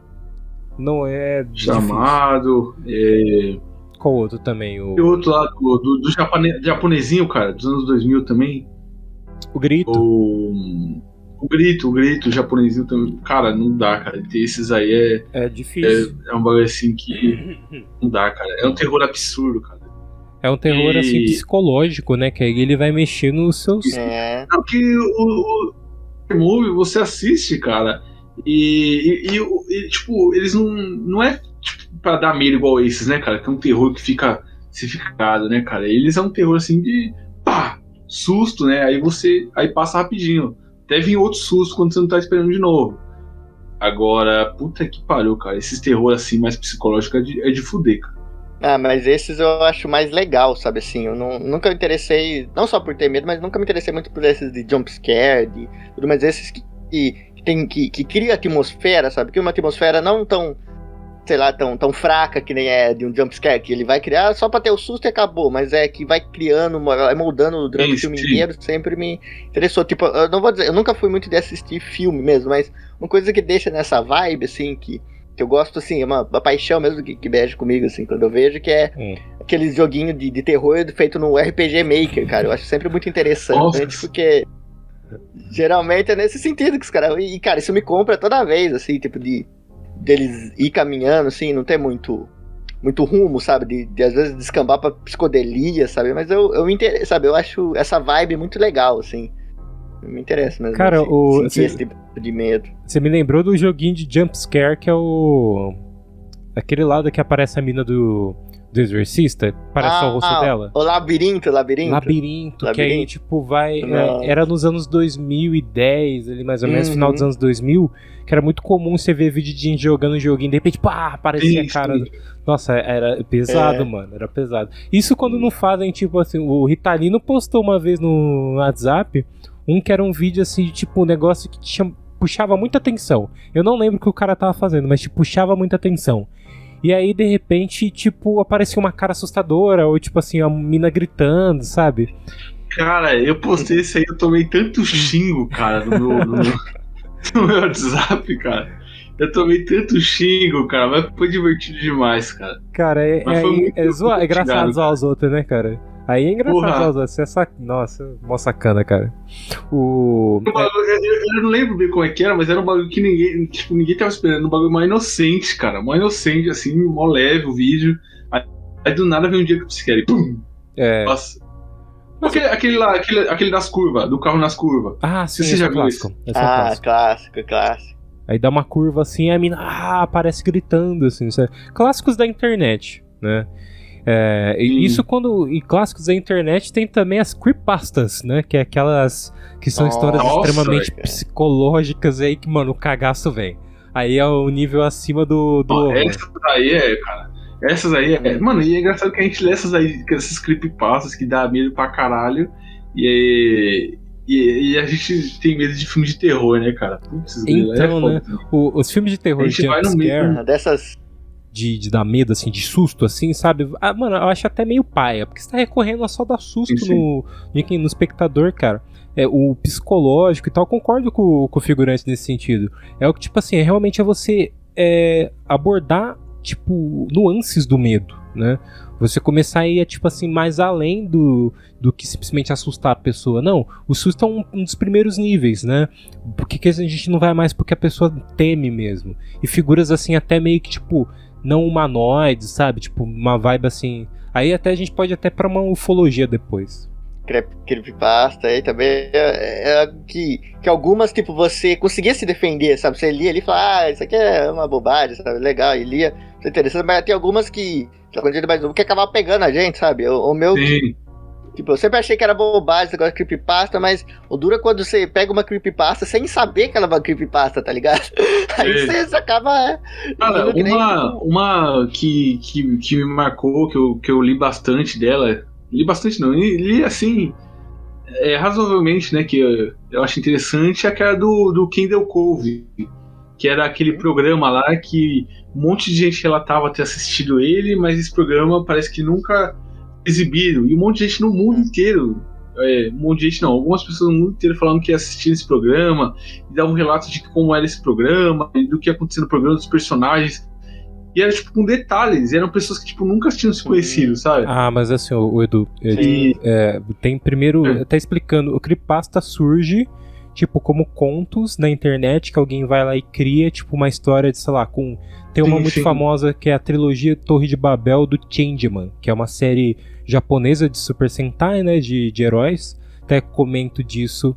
Não é chamado, Qual outro também? E outro lá, do japonesinho, cara, dos anos 2000 também. O Grito. O grito, o japonesinho também. Cara, não dá, cara. Esses aí é difícil. É um bagulho assim que não dá, cara. É um terror absurdo, cara. É um terror assim psicológico, né? Que aí ele vai mexer nos seus. Não, que o movie você assiste, cara. E tipo, eles não é tipo, pra dar medo igual esses, né, cara? Que é um terror que fica cificado, né, cara? Eles é um terror assim de pá, susto, né? Aí passa rapidinho. Até vir outro susto quando você não tá esperando de novo. Agora, puta que pariu, cara. Esses terror assim, mais psicológico é de fuder, cara. Mas esses eu acho mais legal, sabe assim? Eu nunca me interessei, não só por ter medo, mas nunca me interessei muito por esses de jumpscare, de tudo, mas esses que cria atmosfera, sabe? Que uma atmosfera não tão, sei lá, tão fraca que nem é de um jumpscare, que ele vai criar só pra ter o susto e acabou, mas é que vai criando, vai moldando durante o filme inteiro, sempre me interessou. Tipo, eu não vou dizer, eu nunca fui muito de assistir filme mesmo, mas uma coisa que deixa nessa vibe, assim, que eu gosto, assim, é uma paixão mesmo que mexe comigo, assim, quando eu vejo, que é aqueles joguinhos de terror feito no RPG Maker, cara. Eu acho sempre muito interessante, porque geralmente é nesse sentido que os caras... E, cara, isso me compra toda vez, assim, tipo, deles ir caminhando, assim, não ter muito muito rumo, sabe? De às vezes descambar pra psicodelia, sabe? Mas sabe? Eu acho essa vibe muito legal, assim. Me interessa mesmo. Cara, sentir esse tipo de medo. Você me lembrou do joguinho de jumpscare que é aquele lado que aparece a mina do Exorcista, parece só o rosto dela. O labirinto. Que aí, tipo, vai... era nos anos 2010, ali mais ou menos, final dos anos 2000, que era muito comum você ver vídeo de gente jogando um joguinho, de repente, pá, aparecia a cara... Nossa, era pesado, mano, era pesado. Isso quando não fazem, tipo assim, o Ritalino postou uma vez no WhatsApp, que era um vídeo, assim, de, tipo, um negócio que puxava muita atenção. Eu não lembro o que o cara tava fazendo, mas, tipo, puxava muita atenção. E aí, de repente, tipo, aparecia uma cara assustadora, ou tipo assim, a mina gritando, sabe? Cara, eu postei isso aí, eu tomei tanto xingo, cara, no meu WhatsApp, cara. Eu tomei tanto xingo, cara, mas foi divertido demais, cara. Cara, é engraçado zoar os outros, né, cara? Aí é engraçado zoar os outros. Nossa, mó sacana, cara. Eu não lembro bem como é que era, mas era um bagulho que ninguém tava esperando. Um bagulho mais inocente, cara. Mais inocente, assim, mó leve o vídeo. Aí do nada vem um dia que você quer e pum! Nossa. Aquele das curvas, do carro nas curvas. Ah, sim, você já viu isso? Clássico. Aí dá uma curva assim, a mina aparece gritando, assim. Clássicos da internet, né? Isso e clássicos da internet tem também as creepypastas, né? Que é aquelas que são histórias extremamente psicológicas aí que, mano, o cagaço vem. Aí é o nível acima do essas aí cara. Essas aí Mano, e é engraçado que a gente lê essas creepypastas que dá medo pra caralho. E a gente tem medo de filme de terror, né, cara? Putz, então, né? Os filmes de terror, a gente vai no meio dessas... De dar medo, assim, de susto, assim, sabe? Mano, eu acho até meio paia, porque você tá recorrendo a só dar susto no espectador, cara. O psicológico e tal, eu concordo com o figurante nesse sentido. É o que, tipo assim, realmente é você abordar, tipo, nuances do medo, né? Você começar a ir, tipo assim, mais além do que simplesmente assustar a pessoa. Não, o susto é um dos primeiros níveis, né? Porque a gente não vai mais porque a pessoa teme mesmo. E figuras, assim, até meio que, tipo... não humanoides, sabe? Tipo, uma vibe assim... Aí até a gente pode até pra uma ufologia depois. Creepypasta aí também que algumas, tipo, você conseguia se defender, sabe? Você lia ali e falava, isso aqui é uma bobagem, sabe? Legal, e lia, isso é interessante, mas tem algumas que acabava pegando a gente, sabe? O meu... Tipo, eu sempre achei que era bobagem esse negócio de creepypasta, mas o duro é quando você pega uma creepypasta sem saber que ela é uma creepypasta, tá ligado? Aí você acaba... Cara, uma que me marcou, que eu li bastante dela... Li bastante não, li assim... razoavelmente, né, que eu acho interessante, é aquela do Kendall Cove, que era aquele programa lá que um monte de gente relatava ter assistido ele, mas esse programa parece que nunca... exibiram, e um monte de gente no mundo inteiro, algumas pessoas no mundo inteiro falando que ia assistir esse programa, e davam relatos de como era esse programa, e do que acontecia no programa, dos personagens, e era tipo com detalhes, eram pessoas que tipo nunca tinham se conhecido, sabe? Ah, mas assim, o Edu, tem primeiro, até explicando, o creepypasta surge tipo como contos na internet que alguém vai lá e cria tipo uma história de, sei lá, tem uma muito famosa que é a trilogia Torre de Babel do Changeman, que é uma série japonesa de Super Sentai, né, de heróis. Até comento disso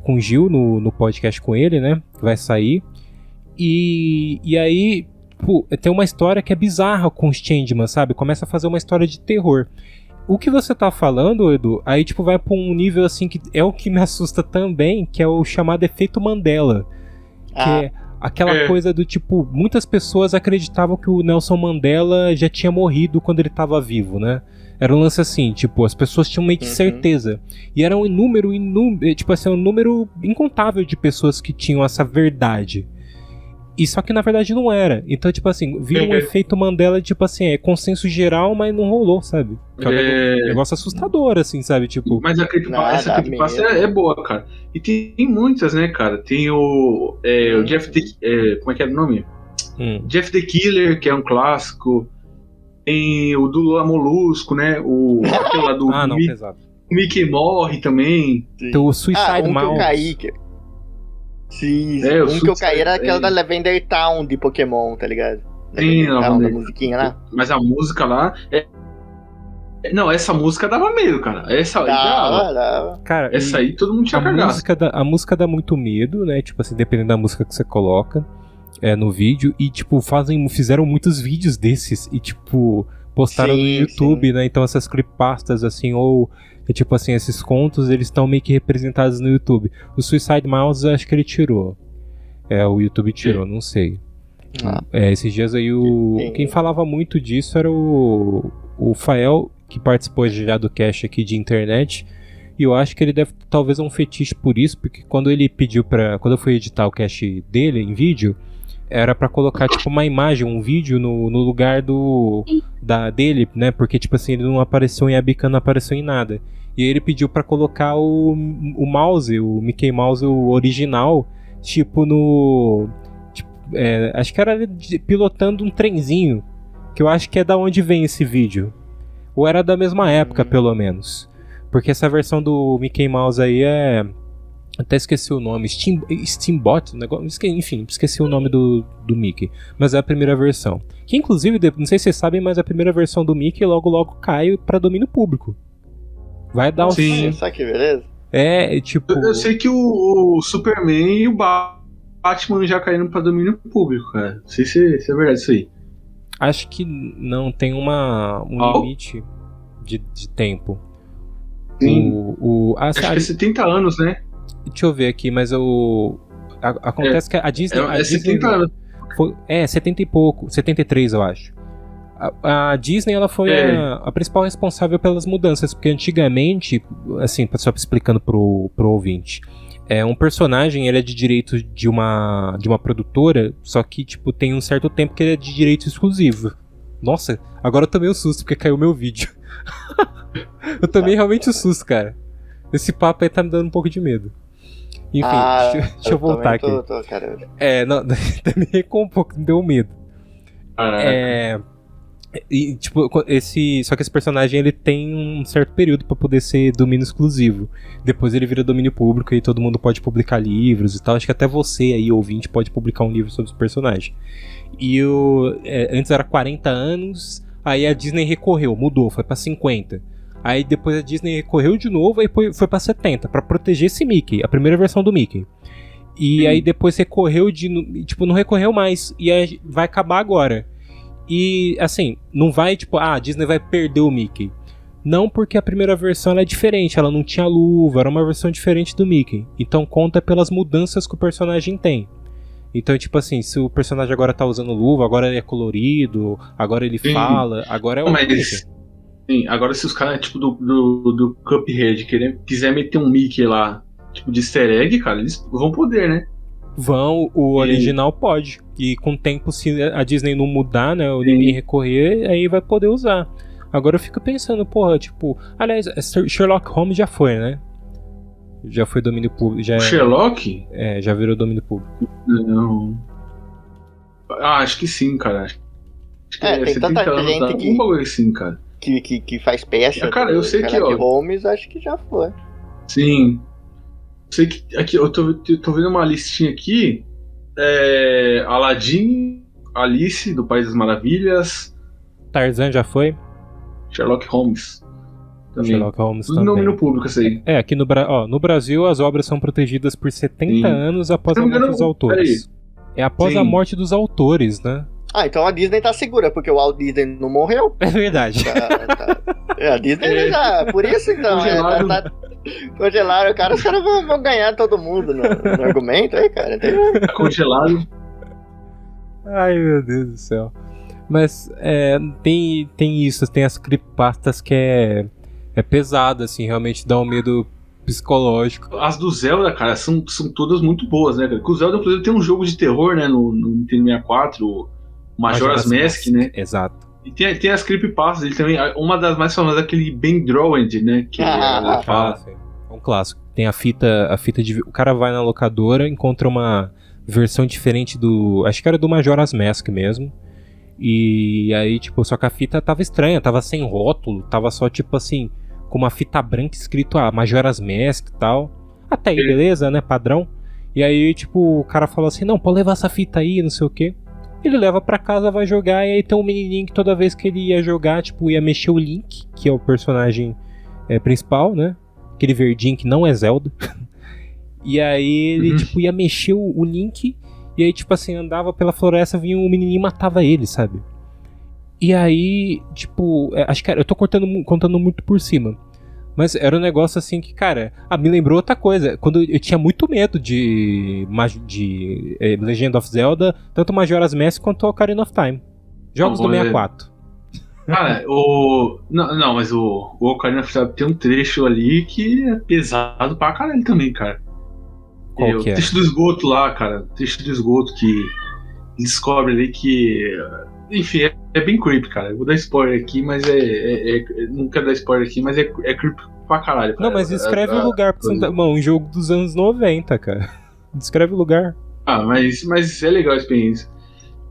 com o Gil no podcast com ele, né, que vai sair. E aí, tem uma história que é bizarra com os Changeman, sabe? Começa a fazer uma história de terror. O que você tá falando, Edu, aí tipo vai pra um nível assim que é o que me assusta também, que é o chamado efeito Mandela. Que é aquela coisa do tipo, muitas pessoas acreditavam que o Nelson Mandela já tinha morrido quando ele tava vivo, né? Era um lance assim, tipo, as pessoas tinham meio que certeza. E era um número incontável de pessoas que tinham essa verdade. E só que na verdade não era. Então, tipo assim, vira um efeito Mandela, tipo assim, é consenso geral, mas não rolou, sabe? Que é um negócio assustador, assim, sabe? Tipo... Mas essa creepypasta é boa, cara. E tem muitas, né, cara? Tem o Jeff the... como é que era o nome? Jeff the Killer, que é um clássico. Tem o do Lula Molusco, né? Aquele lá do... pesado. O Mickey morre também. Tem o Suicide Mouse. Sim, que eu caí era aquela da Lavender Town de Pokémon, tá ligado? Sim, da Lavanda. musiquinha lá. Mas a música lá. Não, essa música dava medo, cara. Essa aí dava. Cara, Essa aí todo mundo tinha cagado. A música dá muito medo, né? Tipo assim, dependendo da música que você coloca no vídeo. E, tipo, fizeram muitos vídeos desses e, tipo, postaram no YouTube, né? Então essas creepypastas, assim, ou tipo assim, esses contos, eles estão meio que representados no YouTube. O Suicide Mouse, acho que ele tirou. O YouTube tirou, não sei. Esses dias aí, quem falava muito disso era o Fael, que participou já do cast aqui de internet, e eu acho que ele deve talvez um fetiche por isso, porque quando ele pediu quando eu fui editar o cast dele em vídeo, era pra colocar tipo uma imagem, um vídeo no lugar dele, né, porque tipo assim, ele não apareceu em Abican, não apareceu em nada, e aí ele pediu pra colocar o mouse, o Mickey Mouse, o original, tipo acho que era ele pilotando um trenzinho, que eu acho que é da onde vem esse vídeo. Ou era da mesma época, pelo menos. Porque essa versão do Mickey Mouse aí até esqueci o nome. Steambot? Enfim, esqueci o nome do Mickey. Mas é a primeira versão. Que inclusive, não sei se vocês sabem, mas a primeira versão do Mickey logo cai pra domínio público. Vai dar Sim. Sabe que beleza? Tipo... Eu sei que o Superman e o Batman já caíram pra domínio público, cara. Não sei se é verdade isso aí. Acho que não tem um limite de tempo. Sim. Acho que é 70 anos, né? Deixa eu ver aqui, mas acontece que a Disney... É 70 anos. 70 e pouco, 73 eu acho. A Disney, ela foi a principal responsável pelas mudanças, porque antigamente, assim, só explicando pro ouvinte, um personagem, ele é de direito de uma produtora, só que, tipo, tem um certo tempo que ele é de direito exclusivo. Nossa, agora eu tomei um susto, porque caiu meu vídeo. Eu tomei realmente um susto, cara. Esse papo aí tá me dando um pouco de medo. Enfim, deixa eu voltar aqui. Não, me recuou um pouco, me deu medo. E, tipo, só que esse personagem, ele tem um certo período pra poder ser domínio exclusivo. Depois ele vira domínio público e todo mundo pode publicar livros e tal. Acho que até você aí, ouvinte, pode publicar um livro sobre esse personagem. E antes era 40 anos, aí a Disney recorreu, mudou, foi pra 50. Aí depois a Disney recorreu de novo e foi pra 70, pra proteger esse Mickey, a primeira versão do Mickey. E aí depois recorreu não recorreu mais, e aí vai acabar agora. E, assim, não vai, tipo, a Disney vai perder o Mickey. Não, porque a primeira versão ela é diferente, ela não tinha luva, era uma versão diferente do Mickey. Então conta pelas mudanças que o personagem tem. Então, tipo assim, se o personagem agora tá usando luva, agora ele é colorido, agora ele fala, agora é o Mickey. Sim, agora se os caras, tipo, do Cuphead quiser meter um Mickey lá, tipo, de easter egg, cara, eles vão poder, né? O original pode. E com o tempo, se a Disney não mudar, né, ou ninguém recorrer, aí vai poder usar. Agora eu fico pensando, porra, tipo... Aliás, Sherlock Holmes já foi, né? Já foi domínio público. O Sherlock? Já virou domínio público. Não. Acho que sim, cara. Acho que tem tanta gente que... Um bagulho assim, cara. Que faz peça. Cara, eu sei que, Holmes, acho que já foi. Sim. Sei que aqui eu tô vendo uma listinha aqui. Aladdin, Alice do País das Maravilhas, Tarzan já foi, Sherlock Holmes também. Sherlock Holmes tudo também. Domínio público, isso aí. Aqui no Brasil as obras são protegidas por 70 anos após a morte dos autores. Após a morte dos autores, né? Então a Disney tá segura, porque o Walt Disney não morreu. É verdade. A Disney já. Por isso, então. Congelaram o cara, os caras vão ganhar todo mundo no argumento aí, cara. Tá congelado. Ai, meu Deus do céu. Mas tem isso, tem as creepypastas que é pesado, assim, realmente dá um medo psicológico. As do Zelda, cara, são todas muito boas, né, cara? Porque o Zelda, inclusive, tem um jogo de terror, né, no Nintendo 64, o Majora's Mask, né? Exato. E tem as creepypastas, ele também, uma das mais famosas é aquele Ben Drawed, né, que fala. É um clássico. Tem a fita de... O cara vai na locadora, encontra uma versão diferente acho que era do Majora's Mask mesmo. E aí, tipo, só que a fita tava estranha, tava sem rótulo, tava só, tipo assim, com uma fita branca escrito Majora's Mask e tal. Até aí, beleza, né? Padrão. E aí, tipo, o cara falou assim, não, pode levar essa fita aí, não sei o quê. Ele leva pra casa, vai jogar, e aí tem um menininho que toda vez que ele ia jogar, tipo, ia mexer o Link, que é o personagem principal, né? Aquele verdinho que não é Zelda. E aí ele, tipo, ia mexer o Link, e aí, tipo assim, andava pela floresta, vinha um menininho e matava ele, sabe? E aí, tipo, acho que eu tô contando muito por cima. Mas era um negócio assim que, cara, me lembrou outra coisa. Quando eu tinha muito medo de Legend of Zelda, tanto Majora's Mask quanto Ocarina of Time. Jogos do 64. Cara, mas o Ocarina of Time tem um trecho ali que é pesado pra caralho também, cara. Qual que é? O trecho do esgoto lá, cara. O trecho do esgoto que descobre ali que... Enfim, é bem creepy, cara. Eu vou dar spoiler aqui, mas não quero dar spoiler aqui, mas é creepy pra caralho. Cara. Não, mas descreve o lugar, porque você tá... um jogo dos anos 90, cara. Descreve o lugar. Mas é legal a experiência.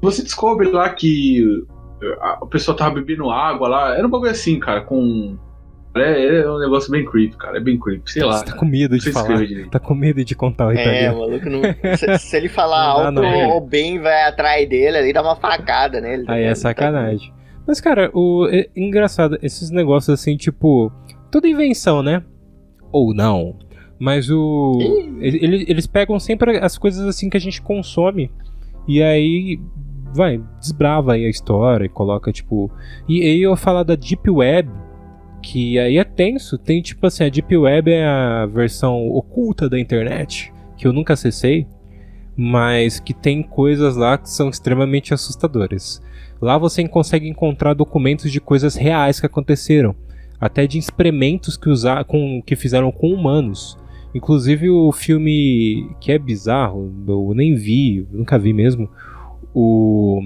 Você descobre lá que o pessoal tava bebendo água lá. Era um bagulho assim, cara, com... É um negócio bem creepy, cara. É bem creepy, sei lá. Você tá com medo de falar. Tá com medo de contar o italiano. Maluco, se ele falar alto, o Ben vai atrás dele ali, dá uma facada nele. Aí é sacanagem. Mas, cara, engraçado, esses negócios assim, tipo... Tudo invenção, né? Ou não. Mas eles pegam sempre as coisas assim que a gente consome. E aí... desbrava aí a história e coloca, tipo... E aí eu falar da Deep Web... Que aí é tenso, tem tipo assim, a Deep Web é a versão oculta da internet, que eu nunca acessei, mas que tem coisas lá que são extremamente assustadoras. Lá você consegue encontrar documentos de coisas reais que aconteceram, até de experimentos que fizeram com humanos. Inclusive o filme que é bizarro, eu nem vi, nunca vi mesmo, o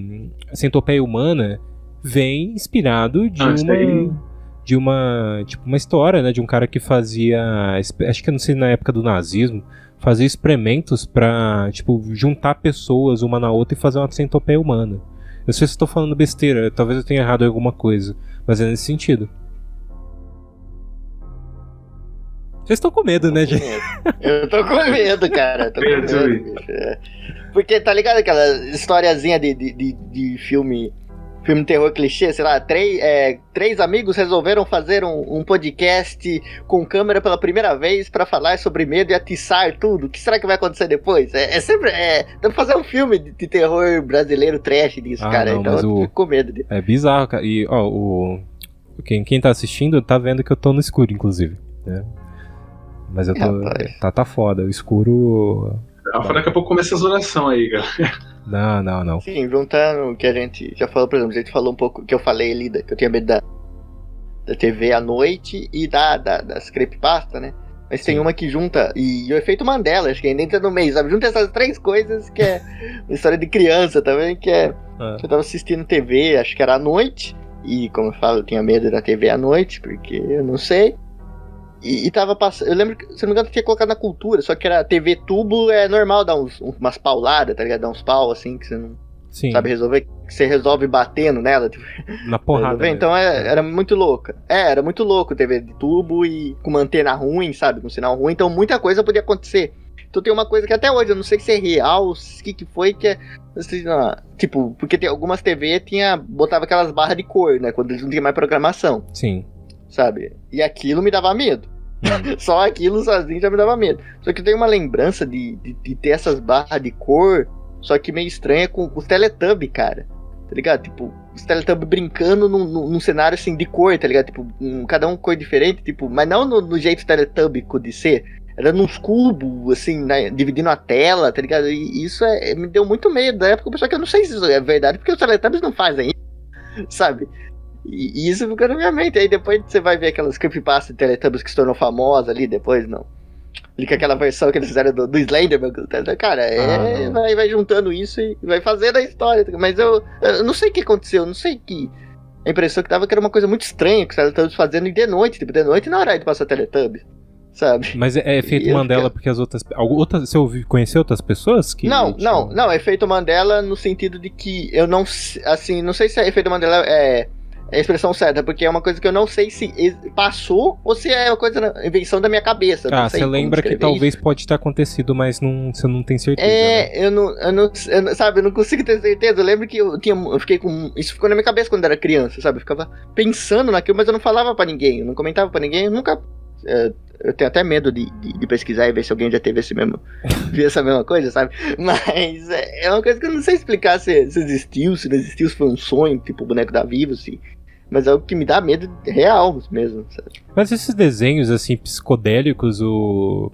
Centopeia Humana vem inspirado de uma história, né, de um cara que fazia, acho que não sei, na época do nazismo, fazia experimentos pra, tipo, juntar pessoas uma na outra e fazer uma centopeia humana. Eu não sei se estou falando besteira, talvez eu tenha errado em alguma coisa, mas é nesse sentido. Vocês estão com medo, né, gente? Eu tô com medo, cara. Tô com medo. Porque, tá ligado aquela historiazinha de filme terror clichê, sei lá, três amigos resolveram fazer um podcast com câmera pela primeira vez pra falar sobre medo e atiçar tudo. O que será que vai acontecer depois? Dá pra fazer um filme de terror brasileiro trash disso, cara. Não, então eu fico com medo disso. É bizarro, cara. E, quem tá assistindo tá vendo que eu tô no escuro, inclusive, né? Mas eu tô... Tá foda, o escuro... Daqui a pouco começa as orações aí, cara. Não. Sim, juntando o que a gente já falou, por exemplo, a gente falou um pouco, que eu falei ali, que eu tinha medo da TV à noite e das creepypasta, né? Mas tem uma que junta, e o efeito Mandela, acho que ainda entra no meio, sabe? Junta essas três coisas, que é uma história de criança também, que é... Eu tava assistindo TV, acho que era à noite, e como eu falo, eu tinha medo da TV à noite, porque eu não sei. E tava passando. Eu lembro que, se não me engano, eu tinha colocado na Cultura, só que era TV tubo, é normal dar umas pauladas, tá ligado? Dar uns pau assim que você não sabe resolver, que você resolve batendo nela. Tipo, na porrada. Então era muito louca. Era muito louco TV de tubo e com uma antena ruim, sabe? Com sinal ruim, então muita coisa podia acontecer. Então tem uma coisa que até hoje eu não sei se é real, o que foi, que é. Assim, tipo, porque tem algumas TV botava aquelas barras de cor, né? Quando eles não tinham mais programação. Sim. Sabe? E aquilo me dava medo. Só aquilo sozinho já me dava medo. Só que eu tenho uma lembrança de ter essas barras de cor, só que meio estranha com os Teletubbies, cara. Tá ligado? Tipo, os Teletubbies brincando num cenário assim de cor, tá ligado? Tipo, cada um cor diferente, tipo, mas não no jeito teletúbico de ser. Era nos cubos, assim, né, dividindo a tela, tá ligado? E isso me deu muito medo da época, só que eu não sei se isso é verdade, porque os Teletubbies não fazem isso, sabe? E isso ficou na minha mente. Aí depois você vai ver aquelas creepypasta de Teletubbies que se tornou famosa ali, depois não. Ali com aquela versão que eles fizeram do Slenderman. Cara, vai juntando isso e vai fazendo a história. Mas eu não sei o que aconteceu, não sei que... A impressão que dava que era uma coisa muito estranha que os Teletubbies fazendo de noite, tipo, de noite na hora de passar Teletubbies, sabe? Mas é efeito Mandela porque as outras... Você conheceu outras pessoas? Que não, é efeito Mandela no sentido de que eu não... Assim, não sei se é efeito Mandela é a expressão certa, porque é uma coisa que eu não sei se passou ou se é uma coisa, invenção da minha cabeça. Ah, você lembra que talvez pode ter acontecido, mas você não tem certeza. Né? Eu não consigo ter certeza. Eu lembro que eu fiquei com. Isso ficou na minha cabeça quando eu era criança, sabe? Eu ficava pensando naquilo, mas eu não falava pra ninguém, eu não comentava pra ninguém, eu nunca. Eu tenho até medo de pesquisar e ver se alguém já teve viu essa mesma coisa, sabe? Mas é uma coisa que eu não sei explicar se existiu, se não existiu, se foi um sonho, tipo o boneco da Vivo, assim. Mas é o que me dá medo real mesmo, sabe? Mas esses desenhos, assim, psicodélicos, o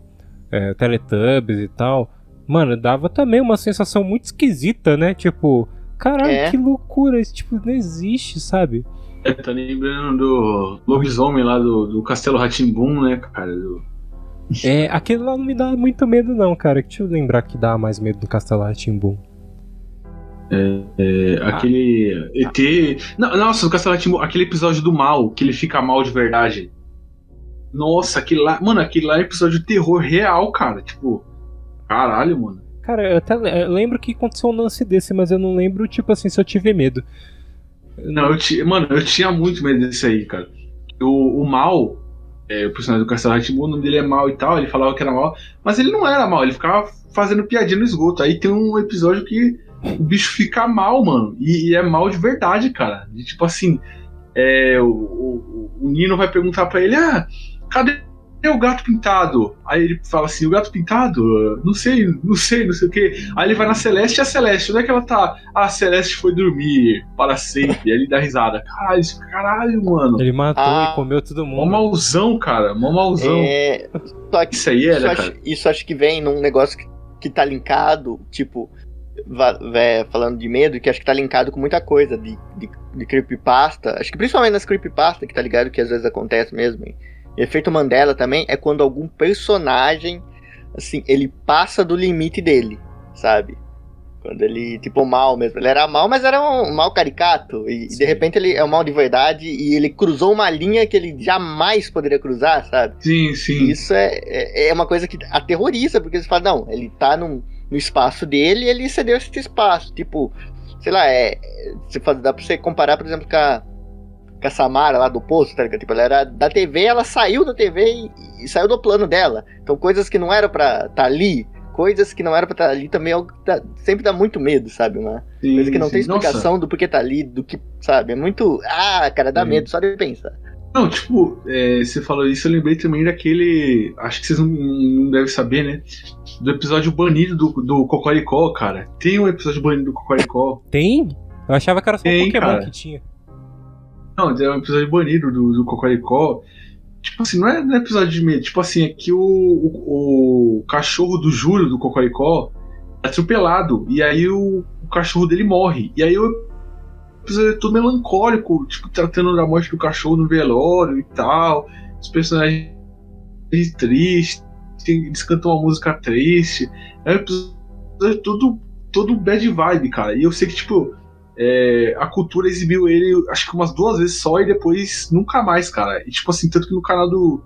Teletubbies e tal, mano, dava também uma sensação muito esquisita, né? Tipo, caralho, que loucura, isso tipo, não existe, sabe? Tá lembrando do lobisomem lá do Castelo Rá-Tim-Bum, né, cara? Aquele lá não me dá muito medo não, cara. Deixa eu lembrar que dá mais medo do Castelo Rá-Tim-Bum. Aquele ET... Nossa, do Castelo Rá-Tim-Bum, aquele episódio do mal, que ele fica mal de verdade. Nossa, aquele lá é episódio de terror real, cara. Tipo, caralho, mano. Cara, eu até lembro que aconteceu um lance desse, mas eu não lembro, tipo assim, se eu tive medo. Não, eu tinha muito medo desse aí, cara. O Mal, o personagem do Castelo Rá-Tim-Bum, o nome dele é Mal e tal, ele falava que era mal, mas ele não era mal, ele ficava fazendo piadinha no esgoto. Aí tem um episódio que o bicho fica mal, mano, e é mal de verdade, cara. E, tipo assim, o Nino vai perguntar pra ele, cadê o gato pintado? Aí ele fala assim, o gato pintado? Não sei o que. Aí ele vai na Celeste, e a Celeste, onde é que ela tá? A Celeste foi dormir para sempre. Aí ele dá risada. Caralho, mano. Ele matou e comeu todo mundo. Mó mauzão, cara. Mó mauzão. Só que isso aí era, cara. Isso acho que vem num negócio que tá linkado, tipo, falando de medo, que acho que tá linkado com muita coisa de creepypasta. Acho que principalmente nas creepypasta, que tá ligado que às vezes acontece mesmo. E efeito Mandela também é quando algum personagem, assim, ele passa do limite dele, sabe? Quando ele, tipo, o mal mesmo. Ele era mal, mas era um mal caricato. E de repente ele é um mal de verdade e ele cruzou uma linha que ele jamais poderia cruzar, sabe? Sim, sim. Isso é uma coisa que aterroriza, porque você fala, não, ele tá no espaço dele e ele cedeu esse espaço. Tipo, sei lá, dá pra você comparar, por exemplo, com a Samara lá do Poço, tá ligado? Tipo, ela era da TV, ela saiu da TV e saiu do plano dela. Então coisas que não eram pra estar ali, coisas que não eram pra estar ali também sempre dá muito medo, sabe? Uma coisa que não tem explicação do porquê tá ali, do que, sabe? É muito... cara, dá medo só de pensar. Não, tipo, você falou isso, eu lembrei também daquele... Acho que vocês não devem saber, né? Do episódio banido do Cocoricó, cara. Tem um episódio banido do Cocoricó. Tem? Eu achava que era só um Pokémon, cara, que tinha. Não, é um episódio banido do Cocoricó. Tipo assim, não é episódio de medo. Tipo assim, é que o cachorro do Júlio, do Cocoricó, é atropelado. E aí o cachorro dele morre. E aí o episódio é todo melancólico, tipo, tratando da morte do cachorro no velório e tal. Os personagens tristes, eles cantam uma música triste. É um episódio todo bad vibe, cara. E eu sei que, tipo... a cultura exibiu ele acho que umas 2 vezes só e depois nunca mais, cara. E tipo assim, tanto que no canal do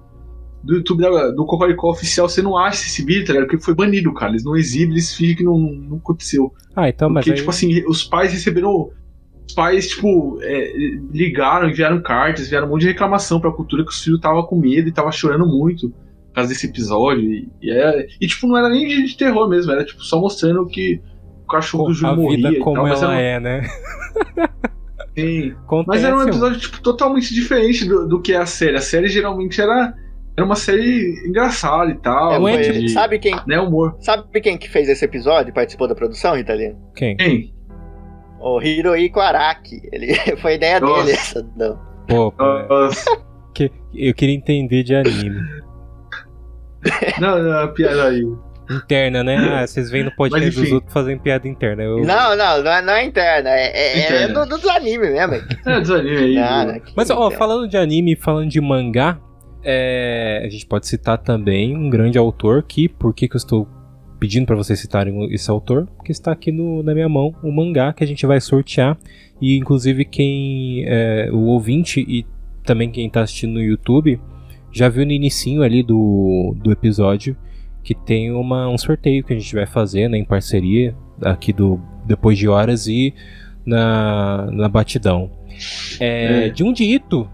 YouTube do Cocoricó oficial você não acha esse vídeo, tá ligado? Porque foi banido, cara. Eles não exibem, eles fingem que não aconteceu. Então, porque, mas tipo assim, os pais receberam. Os pais, tipo, ligaram, enviaram cartas, enviaram um monte de reclamação pra cultura que os filhos estavam com medo e estavam chorando muito por causa desse episódio. E tipo, não era nem de terror mesmo, era tipo só mostrando que o cachorro do Júlio morria a vida como e tal, ela é, né? Sim. Mas era um episódio tipo, totalmente diferente do que é a série. A série geralmente era uma série engraçada e tal. Sabe quem? Né, humor. Sabe quem que fez esse episódio e participou da produção, Ritalino? Quem? O Hirohiko Araki. Foi a ideia dele essa. Pô, eu queria entender de anime. Não, a piada aí. Interna, né? Vocês vêm no podcast dos outros fazendo piada interna. Não é interna. É dos animes mesmo. Dos animes aí. Mas, falando de anime, falando de mangá, a gente pode citar também um grande autor que, por que eu estou pedindo para vocês citarem esse autor? Porque está aqui na minha mão o mangá que a gente vai sortear. E, inclusive, o ouvinte e também quem está assistindo no YouTube já viu no inicinho ali do episódio que tem um sorteio que a gente vai fazer, né, em parceria aqui do Depois de Horas, e na batidão. Junji Ito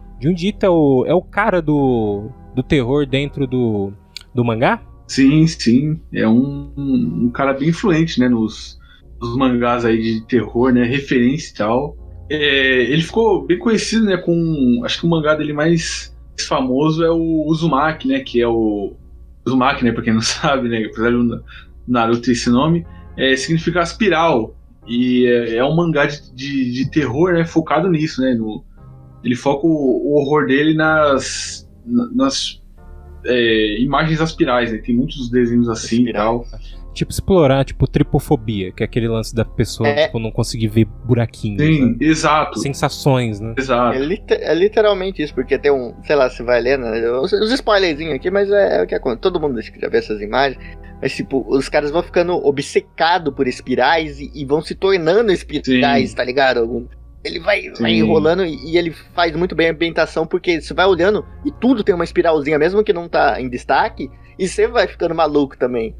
é o cara do terror dentro do mangá? Sim. É um cara bem influente, né, nos mangás aí de terror, né, referência e tal. Ele ficou bem conhecido, né, acho que o mangá dele mais famoso é o Uzumaki, né, que é o Uzumaki, né, pra quem não sabe, né, apesar do Naruto ter esse nome, significa espiral, e é um mangá de terror, né, focado nisso, né, ele foca o horror dele nas imagens aspirais, né, tem muitos desenhos assim e tal. Tipo, explorar, tipo, tripofobia, que é aquele lance da pessoa, tipo, não conseguir ver buraquinhos. Sim, né? Exato. Sensações, né? Exato. É literalmente isso, porque tem sei lá, você vai lendo, né? Os spoilerzinhos aqui, mas é o que acontece. Todo mundo já vê essas imagens. Mas, tipo, os caras vão ficando obcecados por espirais e vão se tornando espirais, tá ligado? Ele vai enrolando e ele faz muito bem a ambientação, porque você vai olhando e tudo tem uma espiralzinha, mesmo que não tá em destaque, e você vai ficando maluco também.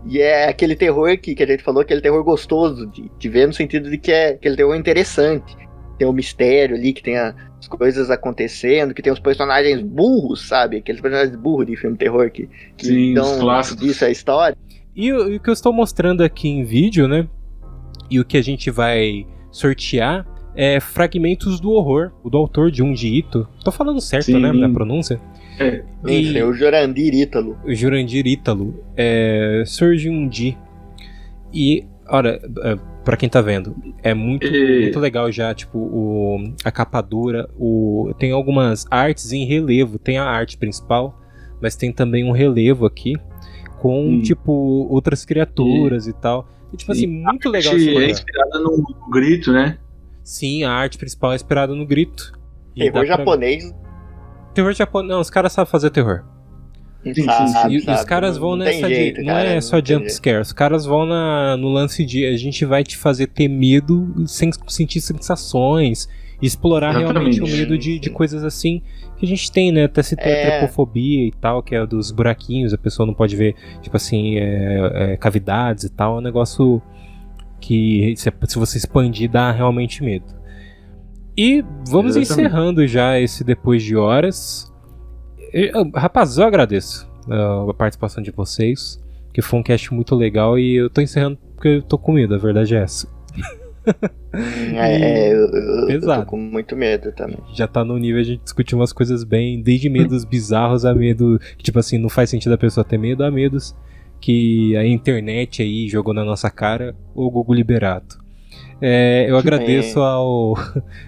E é aquele terror que a gente falou, aquele terror gostoso de ver, no sentido de que é aquele terror interessante. Tem um mistério ali, que tem as coisas acontecendo, que tem os personagens burros, sabe? Aqueles personagens burros de filme de terror que dão disso a história. E o que eu estou mostrando aqui em vídeo, né? E o que a gente vai sortear é Fragmentos do Horror, o do autor Junji Ito. Tô falando certo, né? Na pronúncia. É o Jurandir Ítalo. O Jurandir Ítalo. Sr. Junji. E, olha, pra quem tá vendo, é muito legal já, tipo, a capa dura. Tem algumas artes em relevo. Tem a arte principal, mas tem também um relevo aqui com, tipo, outras criaturas e tal. E, tipo assim, muito legal. É inspirada no Grito, né? Sim, a arte principal é inspirada no Grito. Terror japonês. Terror japonês. Não, os caras sabem fazer terror. Sabe, e os caras vão nessa jeito, não é só jump scare. Os caras vão no lance de a gente vai te fazer ter medo sem sentir sensações. E explorar realmente o medo de coisas assim que a gente tem, né? Até se tem a trepofobia e tal, que é dos buraquinhos, a pessoa não pode ver, tipo assim, cavidades e tal. É um negócio que se você expandir dá realmente medo. E vamos encerrando já esse Depois de Horas. Rapaz, eu agradeço a participação de vocês, que foi um cast muito legal, e eu tô encerrando porque eu tô com medo, a verdade é essa. Eu tô com muito medo também. Já tá no nível, a gente discutir umas coisas bem, desde medos bizarros a medo que, tipo assim, não faz sentido a pessoa ter medo, a medos que a internet aí jogou na nossa cara, ou Google Liberato. Eu agradeço ao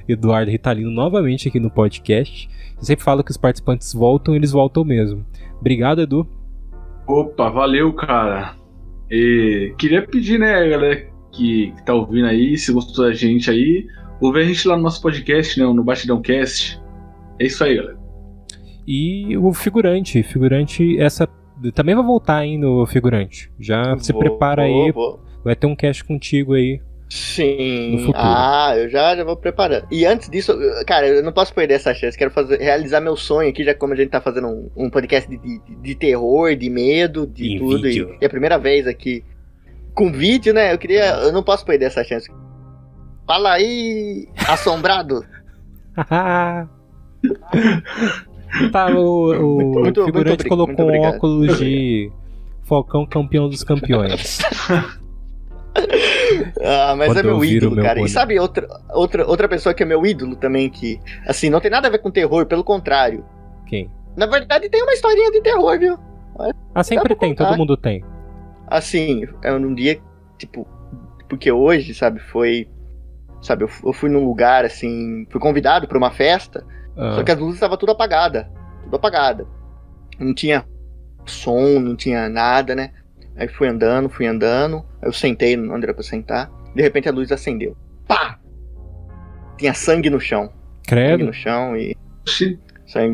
Eduardo Ritalino novamente aqui no podcast. Eu sempre falo que os participantes voltam, eles voltam mesmo. Obrigado, Edu. Opa, valeu, cara. Queria pedir, né, galera que tá ouvindo aí, se gostou da gente aí, ouve a gente lá no nosso podcast, né, no Batidão Cast. É isso aí, galera. E o figurante, essa também vai voltar aí no figurante. Já se prepara aí, vai ter um cast contigo aí. Sim. No futuro. Eu já vou preparando. E antes disso, cara, eu não posso perder essa chance. Quero realizar meu sonho aqui, já como a gente tá fazendo um podcast de terror, de medo, de tudo. E é a primeira vez aqui com vídeo, né? Eu não posso perder essa chance. Fala aí, assombrado. Tá, o figurante colocou um óculos de Falcão campeão dos campeões. Mas quando é meu ídolo, cara. E sabe outra pessoa que é meu ídolo também, que, assim, não tem nada a ver com terror, pelo contrário. Quem? Na verdade, tem uma historinha de terror, viu? Sempre tem, todo mundo tem. Assim, num dia, tipo, porque hoje, sabe, eu fui num lugar, assim, fui convidado pra uma festa, só que as luzes estavam tudo apagada. Não tinha som, não tinha nada, né? Aí fui andando, aí eu sentei onde era pra sentar, de repente a luz acendeu. Pá! Tinha sangue no chão. Credo. Sangue no chão e...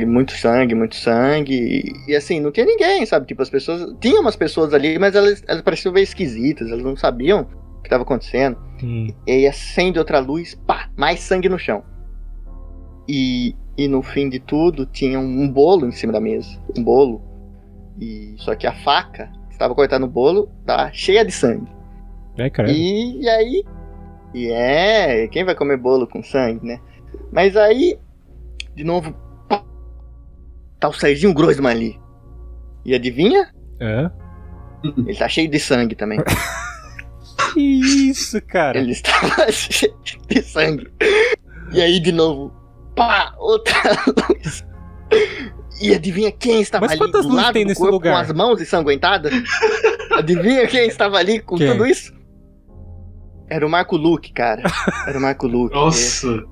muito sangue, e assim, não tinha ninguém, sabe? Tipo, tinha umas pessoas ali, mas elas pareciam meio esquisitas, elas não sabiam o que estava acontecendo. E aí acende outra luz, pá, mais sangue no chão. E no fim de tudo, tinha um bolo em cima da mesa, só que a faca que estava cortando o bolo, tá cheia de sangue. Credo. E aí E quem vai comer bolo com sangue, né? Mas aí, de novo, tá o Serginho Groisman ali. E adivinha? Ele tá cheio de sangue também. Que isso, cara? Ele estava cheio de sangue. E aí, de novo, pá, outra luz. E adivinha quem estava ali do lado tem do nesse corpo lugar? com as mãos ensanguentadas? Adivinha quem estava ali com Quem? tudo isso? Era o Marco Luque, cara. Era o Marco Luque. Nossa.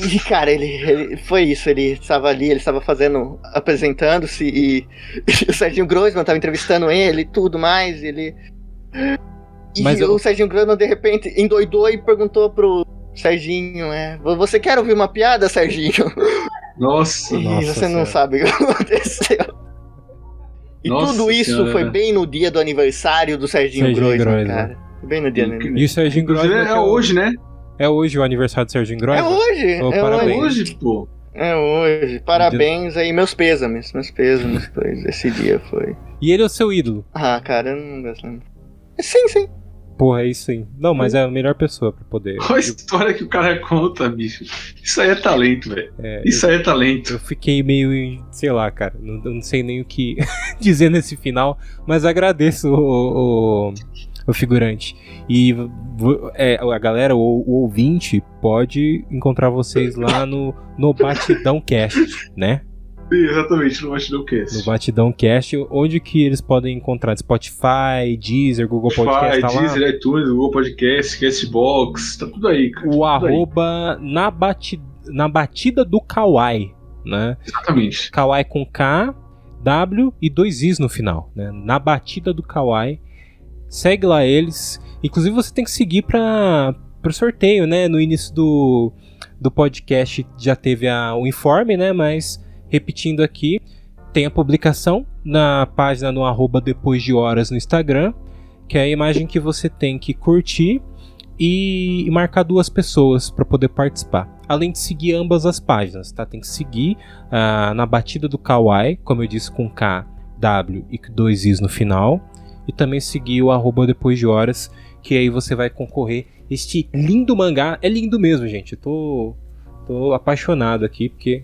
E, cara, ele foi isso, ele estava ali, ele estava apresentando-se e o Serginho Groisman estava entrevistando ele e tudo mais, e o Serginho Groisman de repente endoidou e perguntou pro Serginho, você quer ouvir uma piada, Serginho? Nossa. E você não sabe o que aconteceu. E Nossa tudo isso senhora. foi bem no dia do aniversário do Serginho Groisman, cara. Bem no dia do aniversário. E o Serginho Groisman É hoje, né? É hoje o aniversário do Serginho É Groisman? hoje, Oh, é parabéns. hoje. Hoje, pô. É hoje. Parabéns aí, meus pêsames. Pois esse dia foi. E ele é o seu ídolo? Ah, cara, eu não gosto. Não. Sim. Porra, é isso sim. Não, mas é a melhor pessoa pra poder... Olha a história que o cara conta, bicho. Isso aí é talento, velho. Isso aí é talento. Eu fiquei meio, sei lá, cara, não sei nem o que dizer nesse final, mas agradeço o figurante. E a galera, o ouvinte, pode encontrar vocês lá no Batidão Cast, né? Sim, exatamente, no Batidão Cast. No Batidão Cast, onde que eles podem encontrar? Spotify, Deezer, Google Podcast, tá lá? Deezer, iTunes, Google Podcast, Castbox, tá tudo aí, cara. O arroba na batida do Kawaii, né? Exatamente. Kawaii com K, W e 2 Is no final, né? Na batida do Kawaii. Segue lá eles. Inclusive você tem que seguir pro sorteio, né? No início do podcast já teve o informe, né? Mas repetindo aqui, tem a publicação na página no arroba depois de horas no Instagram, que é a imagem que você tem que curtir e marcar 2 pessoas para poder participar. Além de seguir ambas as páginas, tá? Tem que seguir na batida do Kawaii, como eu disse, com K, W e 2 Is no final. E também seguir o arroba depois de horas, que aí você vai concorrer este lindo mangá. É lindo mesmo, gente. Eu tô apaixonado aqui, porque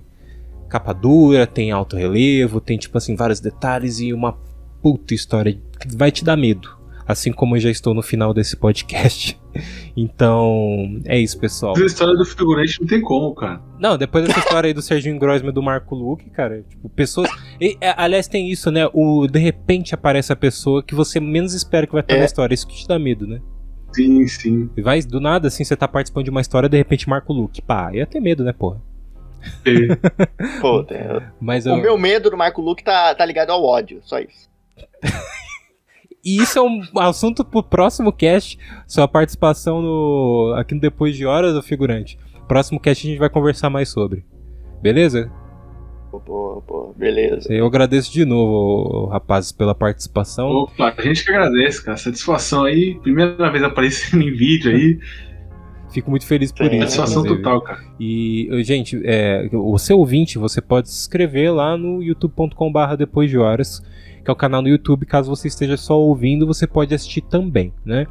capa dura, tem alto relevo, tem tipo assim vários detalhes e uma puta história que vai te dar medo. Assim como eu já estou no final desse podcast. Então, é isso, pessoal. A história do figurante não tem como, cara. Não, depois dessa história aí do Serginho Groisman e do Marco Luque, cara, tipo, pessoas... aliás, tem isso, né? De repente aparece a pessoa que você menos espera que vai estar na história. Isso que te dá medo, né? Sim. E vai, do nada, assim, você tá participando de uma história, de repente Marco Luque. Pá, ia ter medo, né, porra? Pô, Mas o meu medo do Marco Luque tá ligado ao ódio, só isso. E isso é um assunto pro próximo cast, sua participação aqui no Depois de Horas, ô figurante. Próximo cast a gente vai conversar mais sobre. Beleza? Pô, beleza. Eu agradeço de novo, rapazes, pela participação. Opa, a gente que agradece, cara. Satisfação aí. Primeira vez aparecendo em vídeo aí. Fico muito feliz por isso. Satisfação total, cara. E, gente, o seu ouvinte, você pode se inscrever lá no youtube.com/depois de horas, que é o canal no YouTube. Caso você esteja só ouvindo, você pode assistir também, né?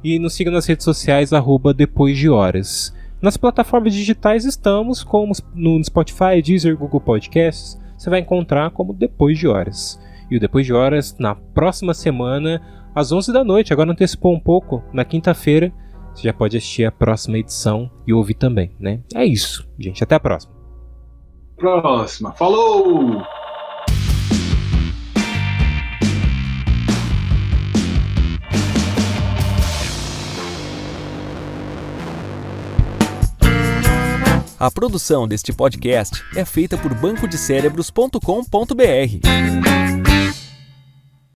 E nos siga nas redes sociais, @depois de horas. Nas plataformas digitais estamos, como no Spotify, Deezer, Google Podcasts. Você vai encontrar como Depois de Horas. E o Depois de Horas, na próxima semana, às 11 da noite. Agora antecipou um pouco, na quinta-feira. Você já pode assistir a próxima edição e ouvir também, né? É isso, gente. Até a próxima. Próxima. Falou! A produção deste podcast é feita por bancodecerebros.com.br.